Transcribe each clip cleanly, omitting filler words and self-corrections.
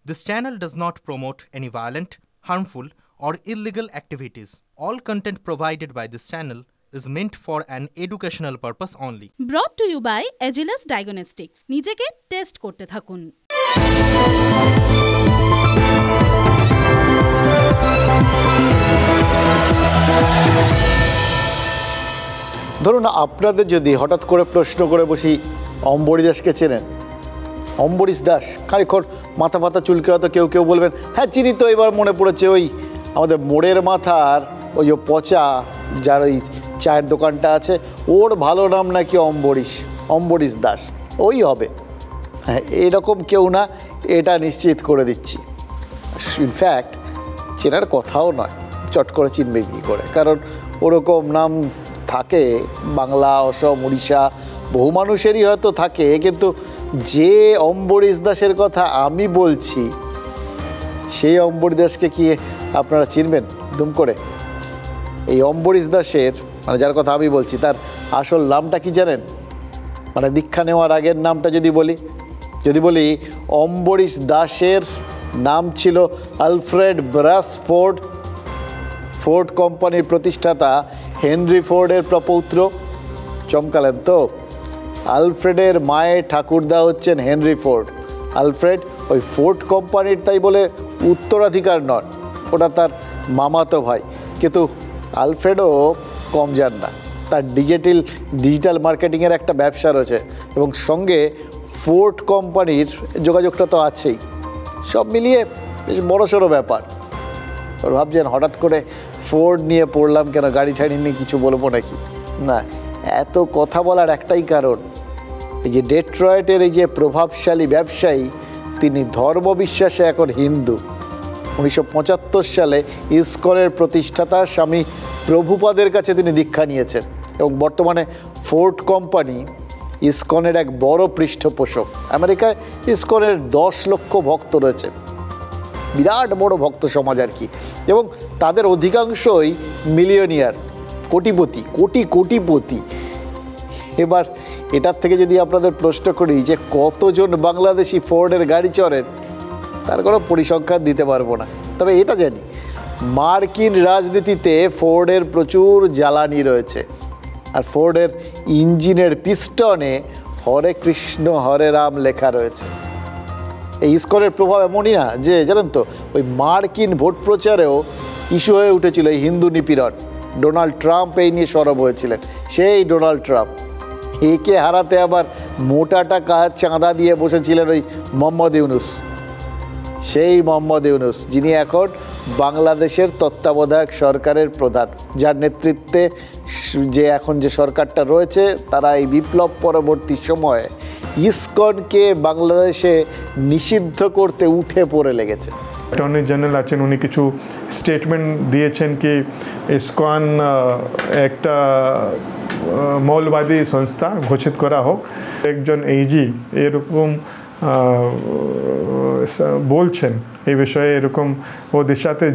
This channel does not promote any violent, harmful, or illegal activities. All content provided by this channel is meant for an educational purpose only. Brought to you by Agilus Diagnostics. নিজেকে test করতে থাকুন। ধরুন আপনাদের যদি হঠাৎ করে প্রশ্ন করে বসি অম্বরী দাসকে চেনেন? অম্বরীশ দাস খানিকক্ষণ মাথা ফাতা চুলকে হয়তো কেউ কেউ বলবেন হ্যাঁ চিনি তো, এবার মনে পড়েছে ওই আমাদের মোড়ের মাথার ওই যে পচা যার ওই চায়ের দোকানটা আছে, ওর ভালো নাম নাকি অম্বরীশ দাস, ওই হবে। হ্যাঁ, এরকম কেউ না, এটা নিশ্চিত করে দিচ্ছি। ইনফ্যাক্ট চেনার কথাও নয়, চট করে চিনবে কী করে, কারণ ওরকম নাম থাকে বাংলা, অসম, উড়িষ্যা, বহু মানুষেরই হয়তো থাকে, কিন্তু যে অম্বরীশ দাসের কথা আমি বলছি সেই অম্বরীশ দাসকে কি আপনারা চিনবেন দুম করে? এই অম্বরীশ দাসের মানে যার কথা আমি বলছি তার আসল নামটা কি জানেন? মানে দীক্ষা নেওয়ার আগের নামটা যদি বলি অম্বরীশ দাসের নাম ছিল আলফ্রেড ব্রাসফোর্ড। ফোর্ড কোম্পানির প্রতিষ্ঠাতা হেনরি ফোর্ডের প্রপৌত্র। চমকালেন তো? আলফ্রেডের মায়ের ঠাকুরদা হচ্ছেন হেনরি ফোর্ড। আলফ্রেড ওই ফোর্ড কোম্পানির তাই বলে উত্তরাধিকার নন, ওটা তার মামাতো ভাই। কিন্তু আলফ্রেডও কম যান না, তার ডিজিটাল মার্কেটিংয়ের একটা ব্যবসা রয়েছে এবং সঙ্গে ফোর্ড কোম্পানির যোগাযোগটা তো আছেই। সব মিলিয়ে বেশ বড়সড় ব্যাপার। ওর ভাবছেন হঠাৎ করে ফোর্ড নিয়ে পড়লাম কেন, গাড়ি ছাড়ি নিয়ে কিছু বলবো নাকি? না, এত কথা বলার একটাই কারণ, এই যে ডেট্রয়েটের এই যে প্রভাবশালী ব্যবসায়ী, তিনি ধর্মবিশ্বাসে এখন হিন্দু। 1975 সালে ইসকনের প্রতিষ্ঠাতা স্বামী প্রভুপাদের কাছে তিনি দীক্ষা নিয়েছেন এবং বর্তমানে ফোর্ড কোম্পানি ইসকনের এক বড় পৃষ্ঠপোষক। আমেরিকায় ইসকনের 10 লক্ষ ভক্ত রয়েছে, বিরাট বড় ভক্ত সমাজ আর কি, এবং তাদের অধিকাংশই মিলিয়নিয়ার, কোটিপতি। এবার এটার থেকে যদি আপনাদের প্রশ্ন করি যে কতজন বাংলাদেশি ফোর্ডের গাড়ি চড়েন, তার কোনো পরিসংখ্যান দিতে পারবো না। তবে এটা জানি, মার্কিন রাজনীতিতে ফোর্ডের প্রচুর জ্বালানি রয়েছে, আর ফোর্ডের ইঞ্জিনের পিস্টনে হরে কৃষ্ণ হরে রাম লেখা রয়েছে। এই ইসকনের প্রভাব এমনই না যে, জানেন তো, ওই মার্কিন ভোট প্রচারেও ইস্যু হয়ে উঠেছিল এই হিন্দু নিপীড়ন। ডোনাল্ড ট্রাম্প এই নিয়ে সরব হয়েছিলেন। সেই ডোনাল্ড ট্রাম্প, একে হারাতে আবার মোটা টাকা চাঁদা দিয়ে বসেছিলেন ওই মোহাম্মদ ইউনুস। সেই মোহাম্মদ ইউনুস যিনি এখন বাংলাদেশের তত্ত্বাবধায়ক সরকারের প্রধান, যার নেতৃত্বে এখন যে সরকারটা রয়েছে, তারা এই বিপ্লব পরবর্তী সময়ে ইসকনকে বাংলাদেশে নিষিদ্ধ করতে উঠে পড়ে লেগেছে। অ্যাটর্নি জেনারেল আছেন, উনি কিছু স্টেটমেন্ট দিয়েছেন কি ইসকন একটা মৌলবাদী সংস্থা ঘোষিত করা হোক। একজন এইজি এরকম বলছেন, এই বিষয়ে এরকম ওদের সাথে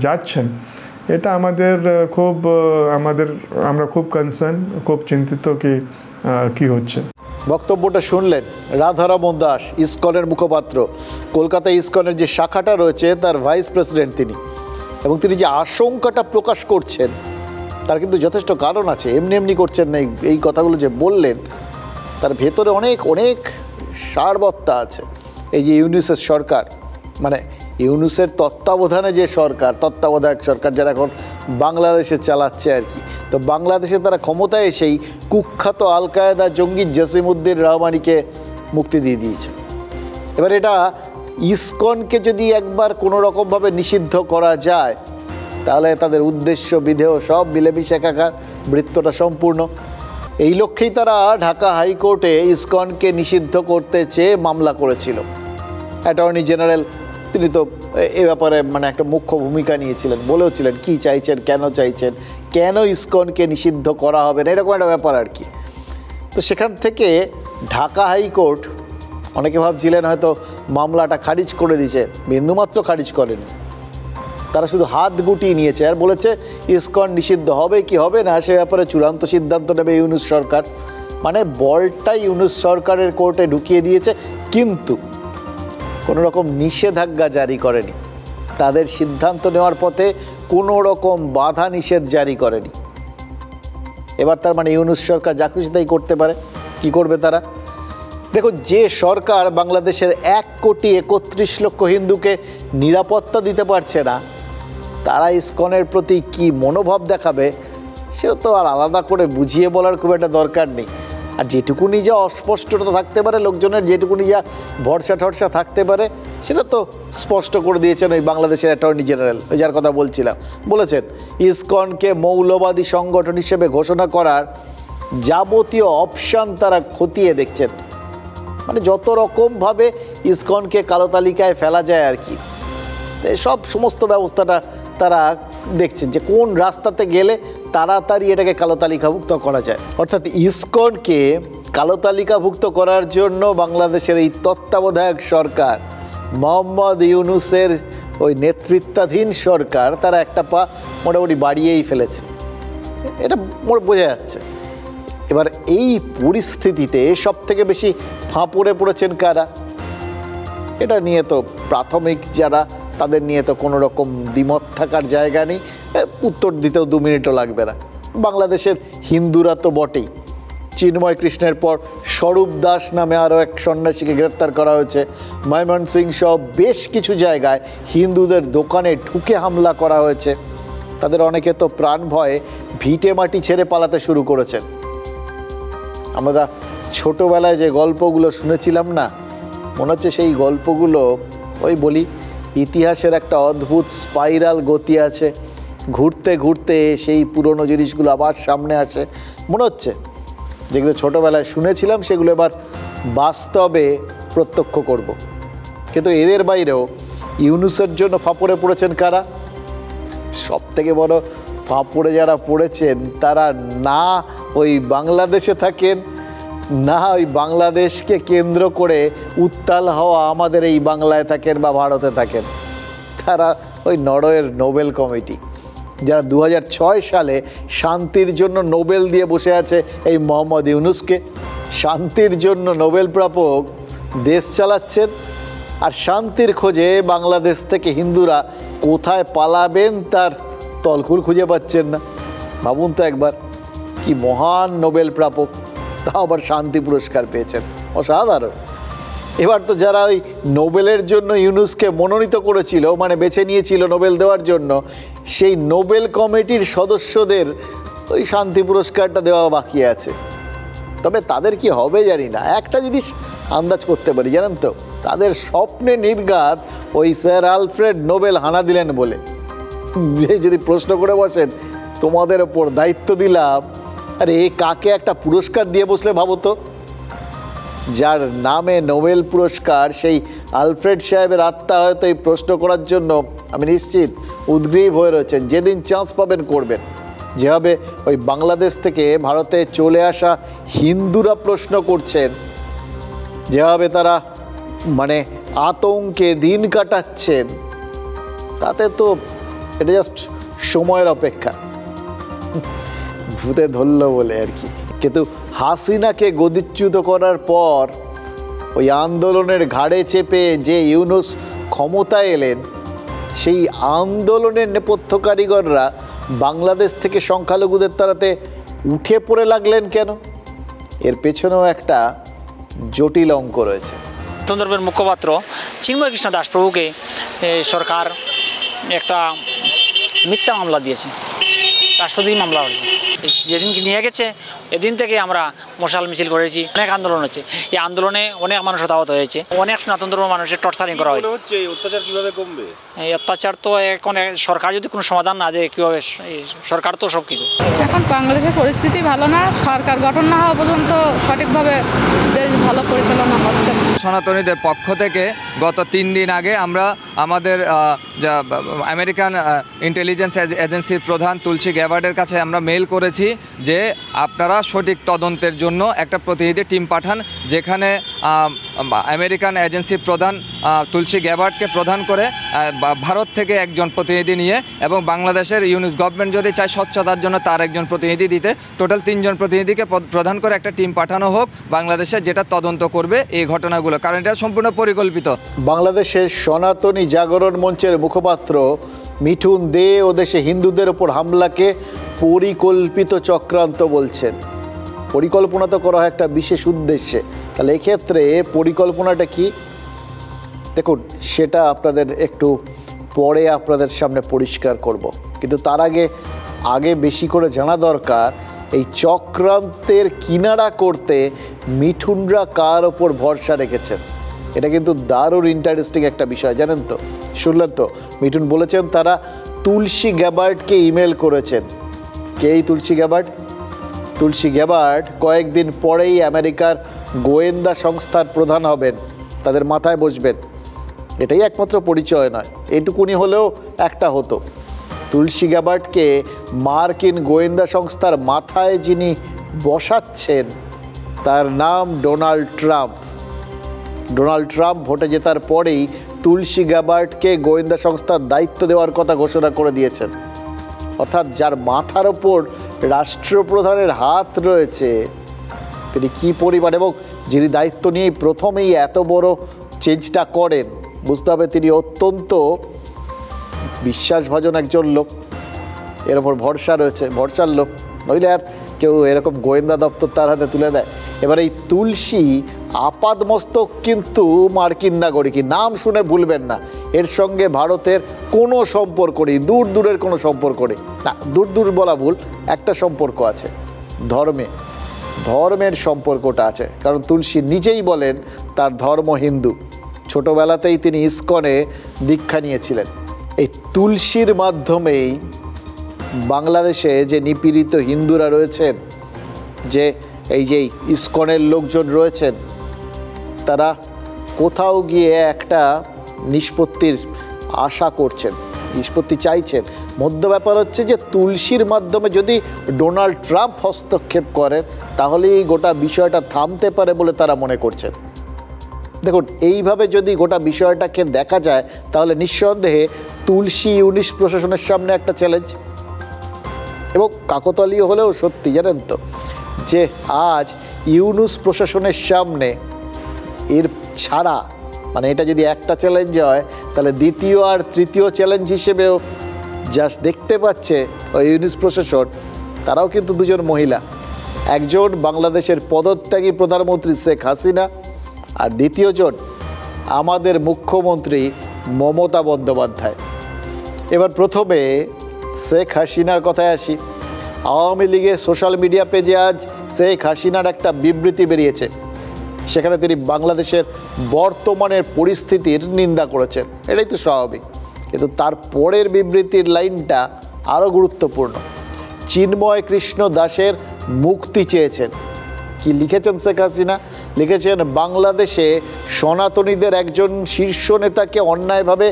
যাচ্ছেন, এটা আমরা খুব কনসার্ন, খুব চিন্তিত কি হচ্ছে। বক্তব্যটা শুনলেন রাধারমণ দাস, ইসকনের মুখপাত্র। কলকাতায় ইসকনের যে শাখাটা রয়েছে তার ভাইস প্রেসিডেন্ট তিনি, এবং তিনি যে আশঙ্কাটা প্রকাশ করছেন তার কিন্তু যথেষ্ট কারণ আছে। এমনি করছেন না, এই কথাগুলো যে বললেন তার ভেতরে অনেক সারবত্তা আছে। এই যে ইউনুসের সরকার, মানে ইউনুসের তত্ত্বাবধানে যে সরকার, তত্ত্বাবধায়ক সরকার যারা এখন বাংলাদেশে চালাচ্ছে আর কি, তো বাংলাদেশে তারা ক্ষমতায় এসেই কুখ্যাত আল কায়েদা জঙ্গি জসিমউদ্দিন রহমানিকে মুক্তি দিয়ে দিয়েছে। এবার এটা ইসকনকে যদি একবার কোনো রকমভাবে নিষিদ্ধ করা যায়, তাহলে তাদের উদ্দেশ্য বিধেয় সব মিলেমিশে একাকার, বৃত্তটা সম্পূর্ণ। এই লক্ষ্যেই তারা ঢাকা হাইকোর্টে ইসকনকে নিষিদ্ধ করতে চেয়ে মামলা করেছিল। অ্যাটর্নি জেনারেল তিনি তো এ ব্যাপারে মানে একটা মুখ্য ভূমিকা নিয়েছিলেন, বলেওছিলেন কি চাইছেন, কেন ইসকনকে নিষিদ্ধ করা হবে না, এরকম একটা ব্যাপার আর কি। তো সেখান থেকে ঢাকা হাইকোর্ট, অনেকে ভাবছিলেন হয়তো মামলাটা খারিজ করে দিয়েছে, বিন্দুমাত্র খারিজ করেনি। তারা শুধু হাত গুটিয়ে নিয়েছে আর বলেছে ইসকন নিষিদ্ধ হবে কি হবে না সে ব্যাপারে চূড়ান্ত সিদ্ধান্ত নেবে ইউনুস সরকার। মানে বলটাই ইউনুস সরকারের কোর্টে ঢুকিয়ে দিয়েছে। কিন্তু কোনো রকম নিষেধাজ্ঞা জারি করেনি, তাদের সিদ্ধান্ত নেওয়ার পথে কোনো রকম বাধা নিষেধ জারি করেনি। এবার তার মানে ইউনূস সরকার যা খুশি তাই করতে পারে। কি করবে তারা? দেখুন, যে সরকার বাংলাদেশের 1,31,00,000 হিন্দুকে নিরাপত্তা দিতে পারছে না, তারা ইসকনের প্রতি কি মনোভাব দেখাবে সেটা তো আর আলাদা করে বুঝিয়ে বলার খুব একটা দরকার নেই। আর যেটুকুনি যা অস্পষ্টতা থাকতে পারে লোকজনের, যেটুকুনি যা ভরসা ঠরসা থাকতে পারে, সেটা তো স্পষ্ট করে দিয়েছেন ওই বাংলাদেশের অ্যাটর্নি জেনারেল, ওই যার কথা বলছিলাম। বলেছেন ইসকনকে মৌলবাদী সংগঠন হিসেবে ঘোষণা করার যাবতীয় অপশান তারা খতিয়ে দেখছেন। মানে যত রকমভাবে ইসকনকে কালো তালিকায় ফেলা যায় আর কি, সব সমস্ত ব্যবস্থাটা তারা দেখছেন যে কোন রাস্তাতে গেলে তাড়াতাড়ি এটাকে কালো তালিকাভুক্ত করা যায়। অর্থাৎ ইসকনকে কালো তালিকাভুক্ত করার জন্য বাংলাদেশের এই তত্ত্বাবধায়ক সরকার, মোহাম্মদ ইউনূসের ওই নেতৃত্বাধীন সরকার, তারা একটা পা মোটামুটি বাড়িয়েই ফেলেছে, এটা বোঝা যাচ্ছে। এবার এই পরিস্থিতিতে সবথেকে বেশি ফাঁপড়ে পড়েছেন কারা? এটা নিয়ে তো প্রাথমিক যারা, তাদের নিয়ে তো কোনো রকম দ্বিমত থাকার জায়গা নেই, উত্তর দিতেও 2 মিনিটও লাগবে না। বাংলাদেশের হিন্দুরা তো বটেই। চিন্ময় কৃষ্ণের পর স্বরূপ দাস নামে আরও এক সন্ন্যাসীকে গ্রেপ্তার করা হয়েছে। ময়মনসিংহ সহ বেশ কিছু জায়গায় হিন্দুদের দোকানে ঢুকে হামলা করা হয়েছে। তাদের অনেকে তো প্রাণ ভয়ে ভিটে মাটি ছেড়ে পালাতে শুরু করেছেন। আমরা ছোটোবেলায় যে গল্পগুলো শুনেছিলাম না, মনে হচ্ছে সেই গল্পগুলো ওই বলি ইতিহাসের একটা অদ্ভুত স্পাইরাল গতি আছে, ঘুরতে ঘুরতে সেই পুরনো জিনিসগুলো আবার সামনে আসে। মনে হচ্ছে যেগুলো ছোটোবেলায় শুনেছিলাম সেগুলো এবার বাস্তবে প্রত্যক্ষ করব। কিন্তু এদের বাইরেও ইউনূসের জন্য ফাঁপড়ে পড়েছেন কারা? সবথেকে বড় ফাঁপড়ে যারা পড়েছেন তারা না ওই বাংলাদেশে থাকেন, না ওই বাংলাদেশকে কেন্দ্র করে উত্তাল হওয়া আমাদের এই বাংলায় থাকেন বা ভারতে থাকেন। তারা ওই নরওয়ের নোবেল কমিটি, যারা 2006 সালে শান্তির জন্য নোবেল দিয়ে বসে আছে এই মোহাম্মদ ইউনূসকে। শান্তির জন্য নোবেল প্রাপক দেশ চালাচ্ছেন, আর শান্তির খোঁজে বাংলাদেশ থেকে হিন্দুরা কোথায় পালাবেন তার তলকুল খুঁজে পাচ্ছেন না। ভাবুন তো একবার, কি মহান নোবেল প্রাপক, তাও আবার শান্তি পুরস্কার পেয়েছেন, অসাধারণ। এবার তো যারা ওই নোবেলের জন্য ইউনূসকে মনোনীত করেছিল, মানে বেছে নিয়েছিল নোবেল দেওয়ার জন্য, সেই নোবেল কমিটির সদস্যদের ওই শান্তি পুরস্কারটা দেওয়া বাকি আছে। তবে তাদের কি হবে জানি না। একটা জিনিস আন্দাজ করতে পারি, জানেন তো, তাদের স্বপ্নে নির্ঘাত ওই স্যার আলফ্রেড নোবেল হানা দিলেন বলে। যদি প্রশ্ন করে বসেন তোমাদের ওপর দায়িত্ব দিলাম, আরে এ কাকে একটা পুরস্কার দিয়ে বসলে ভাবো তো। যার নামে নোবেল পুরস্কার, সেই আলফ্রেড সাহেবের আত্মা হয়তো এই প্রশ্ন করার জন্য আমি নিশ্চিত উদ্গ্রীব হয়ে রয়েছেন। যেদিন চান্স পাবেন করবেন। যেভাবে ওই বাংলাদেশ থেকে ভারতে চলে আসা হিন্দুরা প্রশ্ন করছেন, যেভাবে তারা মানে আতঙ্কে দিন কাটাচ্ছেন, তাতে তো এটা জাস্ট সময়ের অপেক্ষা, ভূতে ধরল বলে আর কি। কিন্তু হাসিনাকে গদিচ্যুত করার পর ওই আন্দোলনের ঘাড়ে চেপে যে ইউনূস ক্ষমতায় এলেন, সেই আন্দোলনের নেপথ্য কারিগররা বাংলাদেশ থেকে সংখ্যালঘুদের তাড়াতে উঠে পড়ে লাগলেন কেন? এর পেছনেও একটা জটিল অঙ্ক রয়েছে। তন্ত্রের মুখপাত্র চিন্ময় কৃষ্ণ দাস প্রভুকে সরকার একটা মিথ্যা মামলা দিয়েছে, রাষ্ট্রদ্রোহী মামলা হয়েছে। যেদিন নিয়ে গেছে এদিন থেকে আমরা মশাল মিছিল করেছি, অনেক আন্দোলন হচ্ছে। এই আন্দোলনে অনেক মানুষ হতাহত হয়েছে, অনেক সনাতন ধর্মের মানুষের টর্চারিং করা হয়েছে। অত্যাচার কিভাবে কমবে? এই অত্যাচার তো এখন সরকার যদি কোনো সমাধান না দেয় কীভাবে? সরকার তো সব কিছু। এখন বাংলাদেশের পরিস্থিতি ভালো না, সরকার গঠন না হওয়া পর্যন্ত সঠিকভাবে দেশ ভালো পরিচালনা হচ্ছে না। সনাতনীদের পক্ষ থেকে গত 3 দিন আগে আমরা আমাদের আমেরিকান ইন্টেলিজেন্স এজেন্সির প্রধান তুলসী গ্যাবার্ডের কাছে আমরা মেইল করেছি যে আপনারা সঠিক তদন্তের জন্য একটা প্রতিনিধি টিম পাঠান, যেখানে আমেরিকান এজেন্সির প্রধান তুলসী গ্যাবার্ডকে প্রধান করে ভারত থেকে একজন প্রতিনিধি নিয়ে, এবং বাংলাদেশের ইউনূস গভর্নমেন্ট যদি চায় স্বচ্ছতার জন্য তার একজন প্রতিনিধি দিতে, টোটাল 3 জন প্রতিনিধিকে প্রধান করে একটা টিম পাঠানো হোক বাংলাদেশে, যেটা তদন্ত করবে এই ঘটনাগুলো। ঘটনাগুলো, কারণ এটা সম্পূর্ণ পরিকল্পিত। বাংলাদেশের সনাতনী জাগরণ মঞ্চের মুখপাত্র মিঠুন দে ও দেশে হিন্দুদের ওপর হামলাকে পরিকল্পিত চক্রান্ত বলছেন। পরিকল্পনা তো করা হয় একটা বিশেষ উদ্দেশ্যে, তাহলে এক্ষেত্রে পরিকল্পনাটা কি? দেখুন, সেটা আপনাদের একটু পরে আপনাদের সামনে পরিষ্কার করব, কিন্তু তার আগে বেশি করে জানা দরকার এই চক্রান্তের কিনারা করতে মিঠুনরা কার ওপর ভরসা রেখেছেন। এটা কিন্তু দারুণ ইন্টারেস্টিং একটা বিষয়, জানেন তো? শুনলেন তো, মিঠুন বলেছেন তারা তুলসী গ্যাবার্ডকে ইমেল করেছেন। কে এই তুলসী গ্যাবার্ড? তুলসী গ্যাবার্ড কয়েকদিন পরেই আমেরিকার গোয়েন্দা সংস্থার প্রধান হবেন, তাদের মাথায় বসবেন। এটাই একমাত্র পরিচয় নয়, এটুকুনি হলেও একটা হতো। তুলসী গ্যাবার্ডকে মার্কিন গোয়েন্দা সংস্থার মাথায় যিনি বসাচ্ছেন তার নাম ডোনাল্ড ট্রাম্প। ডোনাল্ড ট্রাম্প ভোটে জেতার পরেই তুলসী গ্যাবার্ডকে গোয়েন্দা সংস্থার দায়িত্ব দেওয়ার কথা ঘোষণা করে দিয়েছেন। অর্থাৎ যার মাথার ওপর রাষ্ট্রপ্রধানের হাত রয়েছে তিনি কী পরিমাণ, এবং যিনি দায়িত্ব নিয়েই প্রথমেই এত বড় চেঞ্জটা করেন, বুঝতে হবে তিনি অত্যন্ত বিশ্বাসভাজন একজন লোক, এর ওপর ভরসা রয়েছে, ভরসার লোক, নইলে আর কেউ এরকম গোয়েন্দা দপ্তর তার হাতে তুলে দেয়। এবার এই তুলসী আপাদমস্তক কিন্তু মার্কিন নাগরিকই, নাম শুনে ভুলবেন না। এর সঙ্গে ভারতের কোনো সম্পর্ক নেই, দূরের কোনো সম্পর্ক নেই। না, দূর বলা ভুল, একটা সম্পর্ক আছে, ধর্মের সম্পর্কটা আছে। কারণ তুলসী নিজেই বলেন তার ধর্ম হিন্দু, ছোটোবেলাতেই তিনি ইসকনে দীক্ষা নিয়েছিলেন। এই তুলসীর মাধ্যমেই বাংলাদেশে যে নিপীড়িত হিন্দুরা রয়েছেন, যে এই যে ইসকনের লোকজন রয়েছেন, তারা কোথাও গিয়ে একটা নিষ্পত্তির আশা করছেন, নিষ্পত্তি চাইছেন। মধ্য ব্যাপার হচ্ছে যে তুলসীর মাধ্যমে যদি ডোনাল্ড ট্রাম্প হস্তক্ষেপ করেন তাহলেই গোটা বিষয়টা থামতে পারে বলে তারা মনে করছেন। দেখুন, এইভাবে যদি গোটা বিষয়টাকে দেখা যায় তাহলে নিঃসন্দেহে তুলসী ইউনিশ প্রশাসনের সামনে একটা চ্যালেঞ্জ। এবং কাকতালীয় হলেও সত্যি, জানেন তো, যে আজ ইউনুস প্রশাসনের সামনে এর ছাড়া, মানে এটা যদি একটা চ্যালেঞ্জ হয় তাহলে দ্বিতীয় আর তৃতীয় চ্যালেঞ্জ হিসেবেও যা দেখতে পাচ্ছে ওই ইউনুস প্রশাসন, তারাও কিন্তু দুজন মহিলা, একজন বাংলাদেশের পদত্যাগী প্রধানমন্ত্রী শেখ হাসিনা, আর দ্বিতীয়জন আমাদের মুখ্যমন্ত্রী মমতা বন্দ্যোপাধ্যায়। এবার প্রথমে শেখ হাসিনার কথায় আসি। আওয়ামী লীগের সোশ্যাল মিডিয়া পেজে আজ শেখ হাসিনার একটা বিবৃতি বেরিয়েছে, সেখানে তিনি বাংলাদেশের বর্তমানের পরিস্থিতির নিন্দা করেছেন। এটাই তো স্বাভাবিক, কিন্তু তার পরের বিবৃতির লাইনটা আরও গুরুত্বপূর্ণ। চিন্ময় কৃষ্ণ দাসের মুক্তি চেয়েছেন। কি লিখেছেন শেখ হাসিনা? লিখেছেন বাংলাদেশে সনাতনীদের একজন শীর্ষ নেতাকে অন্যায়ভাবে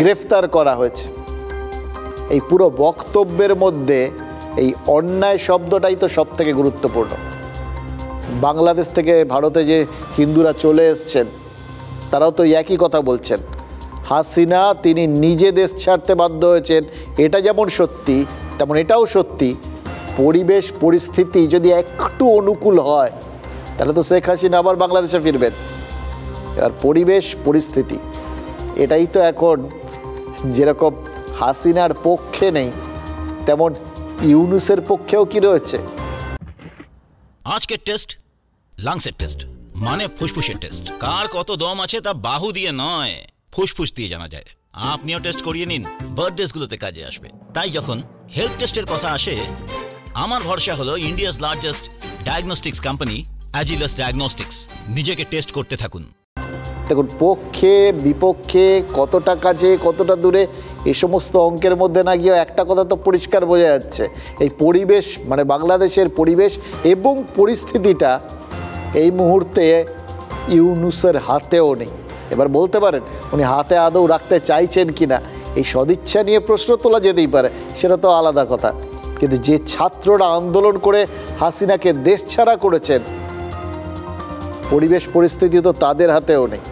গ্রেফতার করা হয়েছে। এই পুরো বক্তব্যের মধ্যে এই অন্যায় শব্দটাই তো সব থেকে গুরুত্বপূর্ণ। বাংলাদেশ থেকে ভারতে যে হিন্দুরা চলে এসছেন তারাও তো একই কথা বলছেন। হাসিনা তিনি নিজে দেশ ছাড়তে বাধ্য হয়েছেন, এটা যেমন সত্যি তেমন এটাও সত্যি পরিবেশ পরিস্থিতি যদি একটু অনুকূল হয় তাহলে তো শেখ হাসিনা আবার বাংলাদেশে ফিরবেন। আর পরিবেশ পরিস্থিতি এটাই তো এখন যেরকম হাসিনার পক্ষে নেই, তেমন ইউনুসের পক্ষেও কি রয়েছে। আজকের টেস্ট লাংসের টেস্ট, মানে ফুসফুসের টেস্ট। কার কত দম আছে তা বাহু দিয়ে নয়, ফুসফুস দিয়ে জানা যায়। আপনিও টেস্ট করিয়ে নিন, বার্থডেগুলোতে কাজে আসবে। তাই যখন হেলথ টেস্টের কথা আসে, আমার ভরসা হলো India's largest diagnostics company Agilus diagnostics. নিজেকে টেস্ট করতে থাকুন। দেখুন, পক্ষে বিপক্ষে কতটা কাজে কতটা দূরে এই সমস্ত অঙ্কের মধ্যে না গিয়ে একটা কথা তো পরিষ্কার বোঝা যাচ্ছে, এই পরিবেশ মানে বাংলাদেশের পরিবেশ এবং পরিস্থিতিটা এই মুহূর্তে ইউনুসের হাতেও নেই। এবার বলতে পারেন উনি হাতে আদৌ রাখতে চাইছেন কি না, এই সদিচ্ছা নিয়ে প্রশ্ন তোলা যেতেই পারে, সেটা তো আলাদা কথা। কিন্তু যে ছাত্ররা আন্দোলন করে হাসিনাকে দেশ ছাড়া করেছেন, পরিবেশ পরিস্থিতি তো তাদের হাতেও নেই।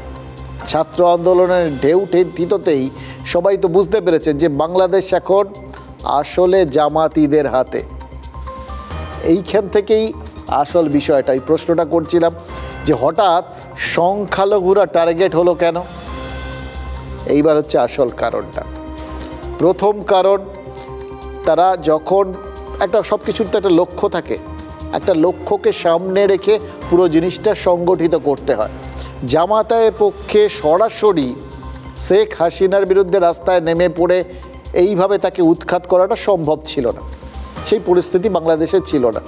ছাত্র আন্দোলনের ঢেউ টিততেই সবাই তো বুঝতে পেরেছেন যে বাংলাদেশ এখন আসলে জামাতিদের হাতে। এইখান থেকেই আসল বিষয়টা, এই প্রশ্নটা করছিলাম যে হঠাৎ সংখ্যালঘুরা টার্গেট হলো কেন? এইবার হচ্ছে আসল কারণটা। প্রথম কারণ, তারা যখন একটা সব কিছুর তো একটা লক্ষ্য থাকে, একটা লক্ষ্যকে সামনে রেখে পুরো জিনিসটা সংগঠিত করতে হয়। জামাতের পক্ষে সরাসরি শেখ হাসিনার বিরুদ্ধে রাস্তায় নেমে পড়ে এইভাবে তাকে উৎখাত করাটা সম্ভব ছিল না, সেই পরিস্থিতি বাংলাদেশের ছিল না।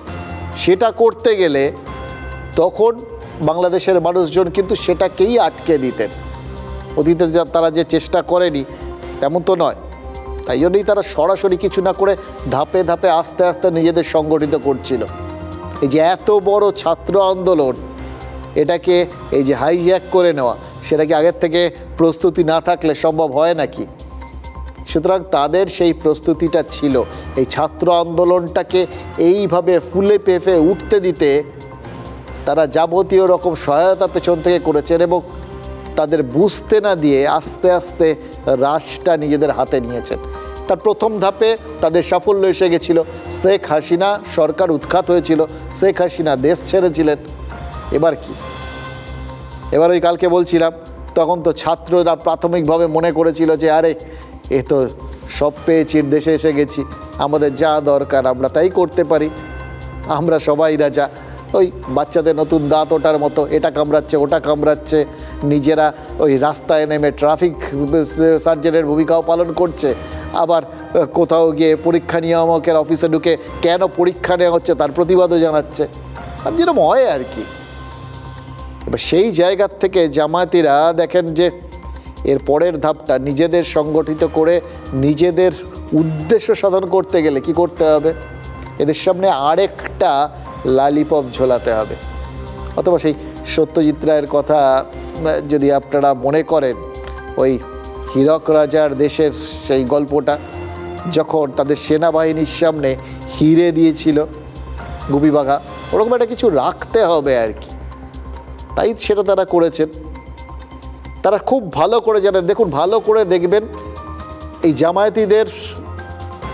সেটা করতে গেলে তখন বাংলাদেশের মানুষজন কিন্তু সেটাকেই আটকে দিতেন। অতীতে তারা যে চেষ্টা করেনি তেমন তো নয়, তাই জন্যই তারা সরাসরি কিছু না করে ধাপে ধাপে আস্তে আস্তে নিজেদের সংগঠিত করছিল। এই যে এত বড় ছাত্র আন্দোলন, এটাকে এই যে হাইজ্যাক করে নেওয়া, সেটাকে আগের থেকে প্রস্তুতি না থাকলে সম্ভব হয় নাকি? সুতরাং তাদের সেই প্রস্তুতিটা ছিল। এই ছাত্র আন্দোলনটাকে এইভাবে ফুলে পেঁপে উঠতে দিতে তারা যাবতীয় রকম সহায়তা পেছন থেকে করেছেন এবং তাদের বুঝতে না দিয়ে আস্তে আস্তে রাশটা নিজেদের হাতে নিয়েছেন। তার প্রথম ধাপে তাদের সাফল্য এসে গেছিল। শেখ হাসিনা সরকার উৎখাত হয়েছিল, শেখ হাসিনা দেশ ছেড়েছিলেন। এবার কি? এবার ওই কালকে বলছিলাম, তখন তো ছাত্ররা প্রাথমিকভাবে মনে করেছিল যে আরে এ তো সব পেয়েছি, দেশে এসে গেছি, আমাদের যা দরকার আমরা তাই করতে পারি, আমরা সবাই রাজা। ওই বাচ্চাদের নতুন দাঁত ওঠার মতো এটা কামড়াচ্ছে ওটা কামড়াচ্ছে, নিজেরা ওই রাস্তায় নেমে ট্রাফিক সার্জেনের ভূমিকাও পালন করছে, আবার কোথাও গিয়ে পরীক্ষা নিয়ামকের অফিসে ঢুকে কেন পরীক্ষা নেওয়া হচ্ছে তার প্রতিবাদও জানাচ্ছে, আর যেরকম হয় আর কি। এবার সেই জায়গার থেকে জামায়াতিরা দেখেন যে এর পরের ধাপটা নিজেদের সংগঠিত করে নিজেদের উদ্দেশ্য সাধন করতে গেলে কি করতে হবে? এদের সামনে আরেকটা লালিপপ ঝোলাতে হবে। অথবা সেই সত্যজিৎ রায়ের কথা যদি আপনারা মনে করেন, ওই হীরক রাজার দেশের সেই গল্পটা, যখন তাদের সেনাবাহিনীর সামনে হিরে দিয়েছিল গুপিবাঘা, ওরকম একটা কিছু রাখতে হবে আর কি। তাই সেটা তারা করেছেন। তারা খুব ভালো করে জানেন, দেখুন ভালো করে দেখবেন, এই জামায়াতিদের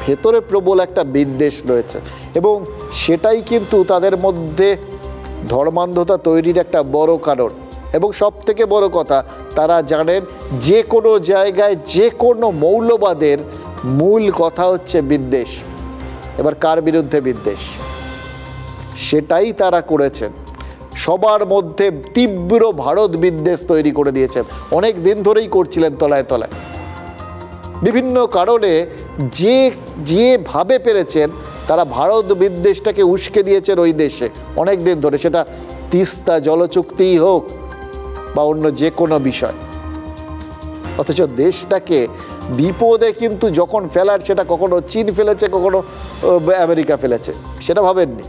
ভেতরে প্রবল একটা বিদ্বেষ রয়েছে এবং সেটাই কিন্তু তাদের মধ্যে ধর্মান্ধতা তৈরির একটা বড় কারণ। এবং সব থেকে বড় কথা, তারা জানেন যে কোনো জায়গায় যে কোনো মৌলবাদের মূল কথা হচ্ছে বিদ্বেষ। এবার কার বিরুদ্ধে বিদ্বেষ? সেটাই তারা করেছেন। সবার মধ্যে তীব্র ভারত বিদ্বেষ তৈরি করে দিয়েছেন, অনেক দিন ধরেই করছিলেন তলায় তলায়। বিভিন্ন কারণে যেভাবে পেরেছেন তারা ভারত বিদ্বেষটাকে উস্কে দিয়েছেন ওই দেশে অনেক দিন ধরে, সেটা তিস্তা জলচুক্তিই হোক বা অন্য যে কোনো বিষয়। অথচ দেশটাকে বিপদে কিন্তু যখন ফেলার, সেটা কখনো চীন ফেলেছে, কখনো আমেরিকা ফেলেছে, সেটা ভাবেননি।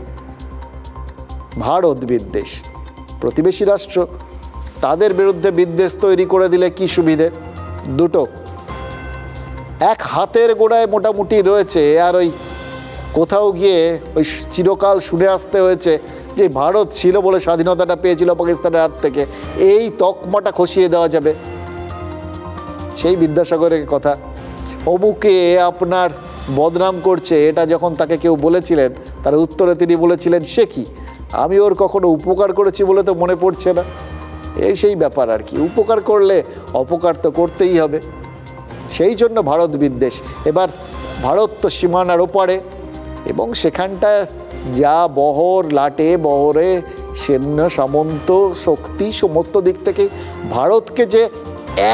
ভারত বিদ্বেষ, প্রতিবেশী রাষ্ট্র, তাদের বিরুদ্ধে বিদ্বেষ তৈরি করে দিলে কি সুবিধে? দুটো, এক হাতের গোড়ায় মোটামুটি রয়েছে, আর ওই কোথাও গিয়ে ওই চিরকাল শুনে আসতে হয়েছে যে ভারত ছিল বলে স্বাধীনতাটা পেয়েছিল পাকিস্তানের হাত থেকে, এই তকমাটা খসিয়ে দেওয়া যাবে। সেই বিদ্যাসাগরের কথা, অমুকে আপনার বদনাম করছে, এটা যখন তাকে কেউ বলেছিলেন, তার উত্তরে তিনি বলেছিলেন, সে কি, আমি ওর কখনো উপকার করেছি বলে তো মনে পড়ছে না। এই সেই ব্যাপার আর কি, উপকার করলে অপকার তো করতেই হবে। সেই জন্য ভারত বিদ্বেষ। এবার ভারত তো সীমানার ওপারে এবং সেখানটায় যা বহর লাটে বহরে সৈন্য সামন্ত শক্তি সমস্ত দিক থেকেই ভারতকে যে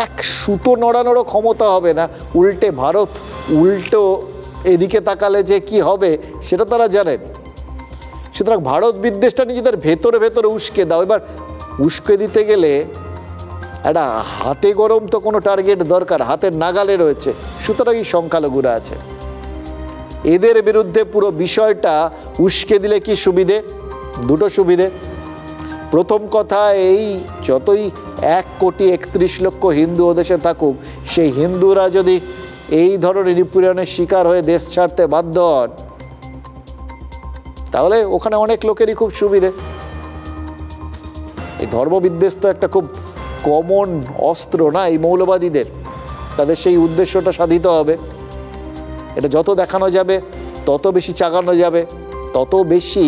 এক সুতো নড়ানোরও ক্ষমতা হবে না, উল্টে ভারত উল্টো এদিকে তাকালে যে কি হবে সেটা তারা জানেন। সুতরাং ভারত বিদ্বেষটা নিজেদের ভেতরে ভেতরে উস্কে দাও। এবার উস্কে দিতে গেলে একটা হাতে গরম তো কোনো টার্গেট দরকার, হাতের নাগালে রয়েছে, সুতরাং এই সংখ্যালঘুরা আছে। এদের বিরুদ্ধে পুরো বিষয়টা উস্কে দিলে কি সুবিধে? দুটো সুবিধে। প্রথম কথা, এই যতই 1,31,00,000 হিন্দু দেশে থাকুক, সেই হিন্দুরা যদি এই ধরনের নিপীড়নের শিকার হয়ে দেশ ছাড়তে বাধ্য হন, তাহলে ওখানে অনেক লোকেরই খুব সুবিধে। এই ধর্মবিদ্বেষ তো একটা খুব কমন অস্ত্র না এই মৌলবাদীদের, তাদের সেই উদ্দেশ্যটা সাধিত হবে। এটা যত দেখানো যাবে তত বেশি চাগানো যাবে, তত বেশি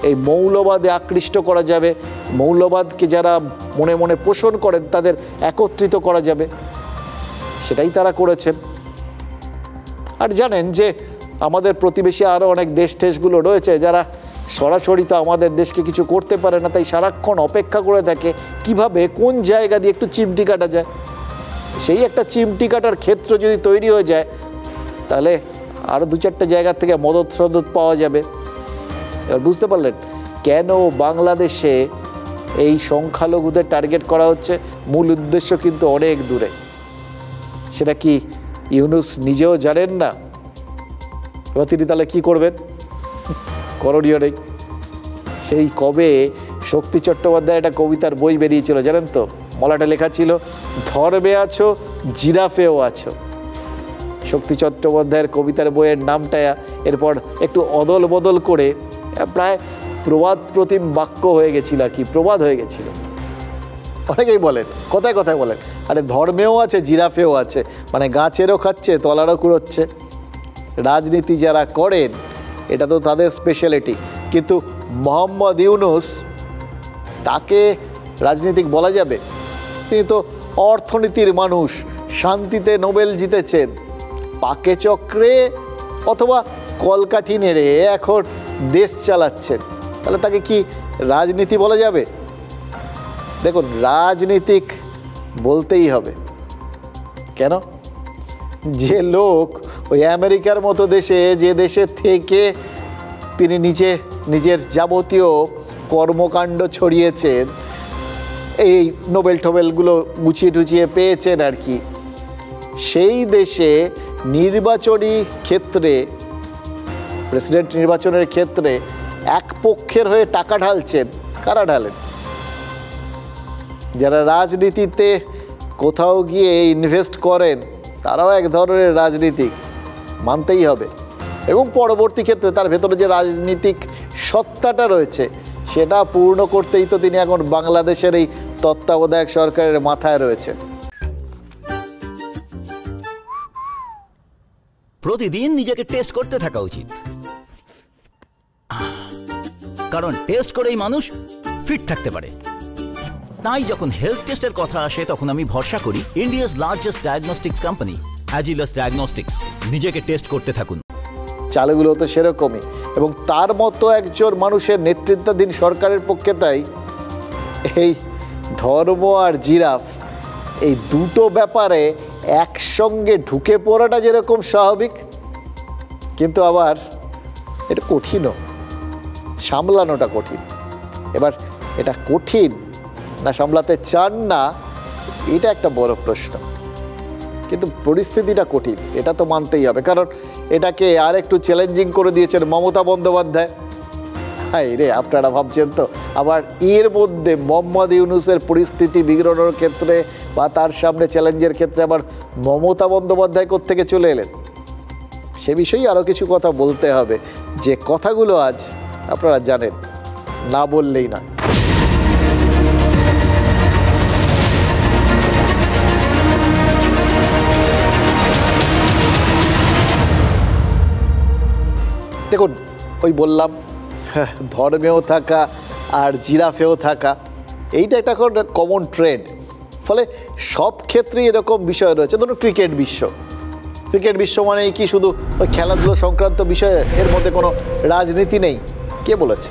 এই মৌলবাদে আকৃষ্ট করা যাবে, মৌলবাদকে যারা মনে মনে পোষণ করেন তাদের একত্রিত করা যাবে, সেটাই তারা করেছেন। আর জানেন যে আমাদের প্রতিবেশী আরও অনেক দেশগুলো রয়েছে যারা সরাসরি তো আমাদের দেশকে কিছু করতে পারে না, তাই সারাক্ষণ অপেক্ষা করে থাকে কিভাবে কোন জায়গা দিয়ে একটু চিমটি কাটা যায়। সেই একটা চিমটি কাটার ক্ষেত্র যদি তৈরি হয়ে যায় তাহলে আরও 2-4টে জায়গা থেকে মদত পাওয়া যাবে। এবার বুঝতে পারলেন কেন বাংলাদেশে এই সংখ্যালঘুদের টার্গেট করা হচ্ছে? মূল উদ্দেশ্য কিন্তু অনেক দূরে। সেটা কি ইউনূস নিজেও জানেন না? এবার তিনি তাহলে কী করবেন? করণীয় নেই। সেই কবে শক্তি চট্টোপাধ্যায় একটা কবিতার বই বেরিয়েছিল জানেন তো, মলাটে লেখা ছিল ধর্মে আছো জিরাফেও আছো। শক্তি চট্টোপাধ্যায়ের কবিতার বইয়ের নামটা এরপর একটু অদল বদল করে প্রায় প্রবাদ প্রতিম বাক্য হয়ে গেছিল আর কি, প্রবাদ হয়ে গেছিল। অনেকেই বলেন, কথায় কথায় বলেন, আরে ধর্মেও আছে জিরাফেও আছে, মানে গাছেরও খাচ্ছে তলারও কুড়োচ্ছে। রাজনীতি যারা করেন এটা তো তাদের স্পেশালিটি, কিন্তু মোহাম্মদ ইউনূস তাকে রাজনীতিক বলা যাবে? তিনি তো অর্থনীতির মানুষ, শান্তিতে নোবেল জিতেছেন, পাকে চক্রে অথবা কলকাঠি নেড়ে এখন দেশ চালাচ্ছেন, তাহলে তাকে কি রাজনীতি বলা যাবে? দেখুন, রাজনীতিক বলতেই হবে। কেন? যে লোক ওই আমেরিকার মতো দেশে, যে দেশে থেকে তিনি নিজের যাবতীয় কর্মকাণ্ড ছড়িয়েছেন, এই নোবেল টোবেলগুলো গুছিয়ে টুচিয়ে পেয়েছেন আর কি, সেই দেশে নির্বাচনী ক্ষেত্রে, প্রেসিডেন্ট নির্বাচনের ক্ষেত্রে এক পক্ষের হয়ে টাকা ঢালছেন। কারা ঢালেন? যারা রাজনীতিতে কোথাও গিয়ে ইনভেস্ট করেন তারাও এক ধরনের রাজনীতিক, মানতেই হবে। এবং পরবর্তী ক্ষেত্রে তার ভেতরে যে রাজনীতিক সত্তাটা রয়েছে সেটা পূর্ণ করতেই তো তিনি এখন বাংলাদেশের এই তত্ত্বাবধায়ক সরকারের মাথায় রয়েছেন। প্রতিদিন নিজেকে টেস্ট করতে থাকা উচিত, কারণ টেস্ট করেই মানুষ ফিট থাকতে পারে। তাই যখন হেলথ টেস্টের কথা আসে তখন আমি ভরসা করি India's largest diagnostics company Agilus diagnostics. নিজেকে টেস্ট করতে থাকুন। চালুগুলো তো সেরকমই, এবং তার মতো একজন মানুষের নেতৃত্বাধীন সরকারের পক্ষে তাই এই ধর্ম আর জিরাফ, এই দুটো ব্যাপারে একসঙ্গে ঢুকে পড়াটা যেরকম স্বাভাবিক, কিন্তু আবার এটা কঠিনও, সামলানোটা কঠিন। এবার এটা কঠিন না সামলাতে চান না, এটা একটা বড় প্রশ্ন। কিন্তু পরিস্থিতিটা কঠিন, এটা তো মানতেই হবে, কারণ এটাকে আর একটু চ্যালেঞ্জিং করে দিয়েছেন মমতা বন্দ্যোপাধ্যায়। হাই রে, আপনারা ভাবছেন তো আবার এর মধ্যে মোহাম্মদ ইউনূসের পরিস্থিতি বিগড়ানোর ক্ষেত্রে বা তার সামনে চ্যালেঞ্জের ক্ষেত্রে আবার মমতা বন্দ্যোপাধ্যায় কোত্থেকে চলে এলেন? সে বিষয়ে আরও কিছু কথা বলতে হবে, যে কথাগুলো আজ আপনারা জানেন, না বললেই নয়। দেখুন, ওই বললাম ধর্মেও থাকা আর জিরাফেও থাকা, এইটা একটা কমন ট্রেন্ড। ফলে সব ক্ষেত্রেই এরকম বিষয় রয়েছে। ধরুন ক্রিকেট বিশ্ব মানেই কি শুধু ওই খেলাধুলো সংক্রান্ত বিষয়ে? এর মধ্যে কোনো রাজনীতি নেই? কে বলেছে?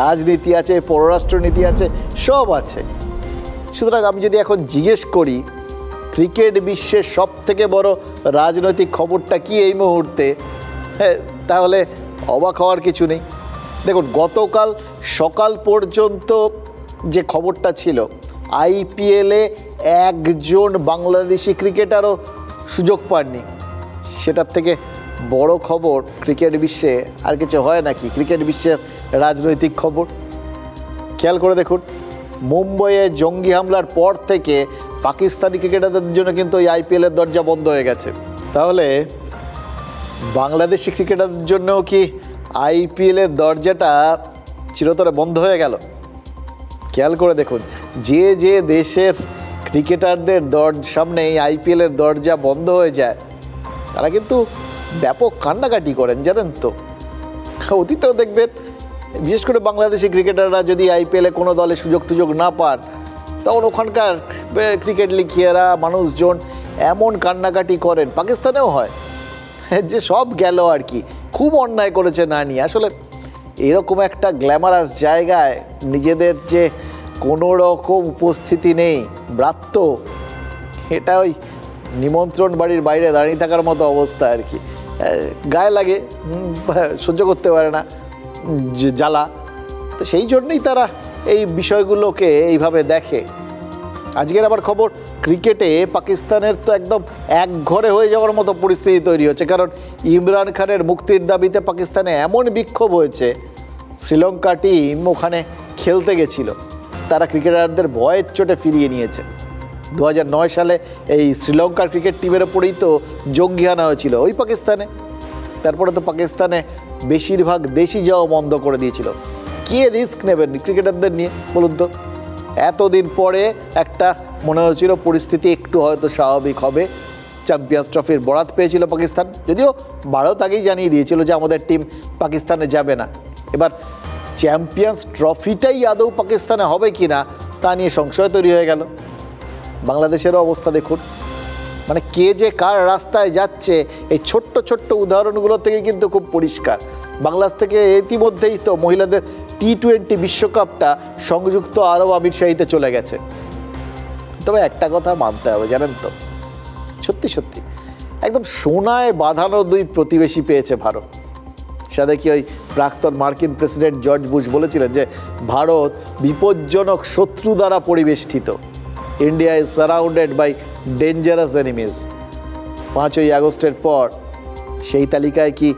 রাজনীতি আছে, পররাষ্ট্রনীতি আছে, সব আছে। সুতরাং আমি যদি এখন জিজ্ঞেস করি ক্রিকেট বিশ্বের সব থেকে বড় রাজনৈতিক খবরটা কি এই মুহূর্তে, হ্যাঁ, তাহলে অবাক হওয়ার কিছু নেই। দেখুন, গতকাল সকাল পর্যন্ত যে খবরটা ছিল, আইপিএলে একজন বাংলাদেশি ক্রিকেটারও সুযোগ পাননি। সেটার থেকে বড় খবর ক্রিকেট বিশ্বে আর কিছু হয় নাকি? ক্রিকেট বিশ্বের রাজনৈতিক খবর খেয়াল করে দেখুন, মুম্বইয়ে জঙ্গি হামলার পর থেকে পাকিস্তানি ক্রিকেটারদের জন্য কিন্তু এই আইপিএলের দরজা বন্ধ হয়ে গেছে। তাহলে বাংলাদেশি ক্রিকেটারদের জন্যও কি আইপিএলের দরজাটা চিরতরে বন্ধ হয়ে গেল? খেয়াল করে দেখুন, যে যে দেশের ক্রিকেটারদের সামনে এই আইপিএলের দরজা বন্ধ হয়ে যায় তারা কিন্তু ব্যাপক কান্নাকাটি করেন, জানেন তো। অতীতেও দেখবেন বিশেষ করে বাংলাদেশি ক্রিকেটাররা যদি আইপিএলে কোনো দলে সুযোগ না পান, তখন ওখানকার ক্রিকেট লিখিয়েরা মানুষজন এমন কান্নাকাটি করেন, পাকিস্তানেও হয়, যে সব গেল আর কি, খুব অন্যায় করেছে না নিয়ে। আসলে এরকম একটা গ্ল্যামারাস জায়গায় নিজেদের যে কোনো রকম উপস্থিতি নেই, ব্রাত্য, এটা ওই নিমন্ত্রণ বাড়ির বাইরে দাঁড়িয়ে থাকার মতো অবস্থা আর কি। গায়ে লাগে, সহ্য করতে পারে না জ্বালা, তো সেই জন্যই তারা এই বিষয়গুলোকে এইভাবে দেখে। আজকের আবার খবর, ক্রিকেটে পাকিস্তানের তো একদম একঘরে হয়ে যাওয়ার মতো পরিস্থিতি তৈরি হচ্ছে, কারণ ইমরান খানের মুক্তির দাবিতে পাকিস্তানে এমন বিক্ষোভ হয়েছে, শ্রীলঙ্কা টিম ওখানে খেলতে গেছিল, তারা ক্রিকেটারদের ভয়ের চোটে ফিরিয়ে নিয়েছে। 2009 সালে এই শ্রীলঙ্কার ক্রিকেট টিমের ওপরেই তো জঙ্গি হানা হয়েছিল ওই পাকিস্তানে। তারপরে তো পাকিস্তানে বেশিরভাগ দেশি যাওয়া বন্ধ করে দিয়েছিল। কে রিস্ক নেবেন ক্রিকেটারদের নিয়ে বলুন তো? এতদিন পরে একটা মনে হয়েছিল পরিস্থিতি একটু হয়তো স্বাভাবিক হবে, চ্যাম্পিয়ন্স ট্রফির বরাত পেয়েছিল পাকিস্তান, যদিও ভারত আগেই জানিয়ে দিয়েছিল যে আমাদের টিম পাকিস্তানে যাবে না। এবার চ্যাম্পিয়ন্স ট্রফিটাই আদৌ পাকিস্তানে হবে কি না তা নিয়ে সংশয় তৈরি হয়ে গেল। বাংলাদেশেরও অবস্থা দেখুন, মানে কে যে কার রাস্তায় যাচ্ছে এই ছোট্ট ছোট্ট উদাহরণগুলো থেকে কিন্তু খুব পরিষ্কার। বাংলাদেশ থেকে ইতিমধ্যেই তো মহিলাদের T20 বিশ্বকাপটা সংযুক্ত আরব আমিরশাহিতে চলে গেছে। তবে একটা কথা মানতে হবে, জানেন তো, সত্যি সত্যি একদম সোনায় বাঁধানো দুই প্রতিবেশী পেয়েছে ভারত। সাথে কি ওই প্রাক্তন মার্কিন প্রেসিডেন্ট জর্জ বুশ বলেছিলেন যে ভারত বিপজ্জনক শত্রু দ্বারা পরিবেষ্টিত, India is surrounded by dangerous enemies. 5ই আগস্টের পর সেই তালিকায় কি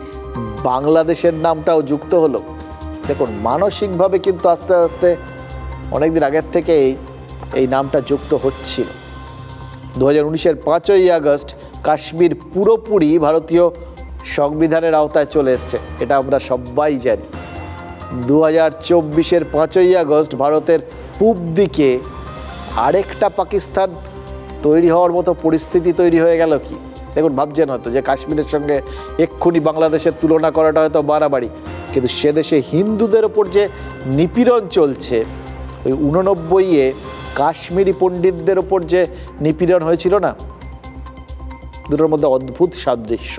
বাংলাদেশের নামটাও যুক্ত হলো? দেখুন, মানসিকভাবে কিন্তু আস্তে আস্তে অনেকদিন আগের থেকেই এই নামটা যুক্ত হচ্ছিল। 2019-এর 5ই আগস্ট কাশ্মীর পুরোপুরি ভারতীয় সংবিধানের আওতায় চলে এসছে, এটা আমরা সবাই জানি। 2024-এর 5ই আগস্ট ভারতের পূব দিকে আরেকটা পাকিস্তান তৈরি হওয়ার মতো পরিস্থিতি তৈরি হয়ে গেল কি? দেখুন, ভাবছেন হয়তো যে কাশ্মীরের সঙ্গে এক্ষুনি বাংলাদেশের তুলনা করাটা হয়তো বাড়াবাড়ি, কিন্তু সে দেশে হিন্দুদের ওপর যে নিপীড়ন চলছে, ওই 89-এ কাশ্মীরি পণ্ডিতদের ওপর যে নিপীড়ন হয়েছিল না, দুটোর মধ্যে অদ্ভুত সাদৃশ্য।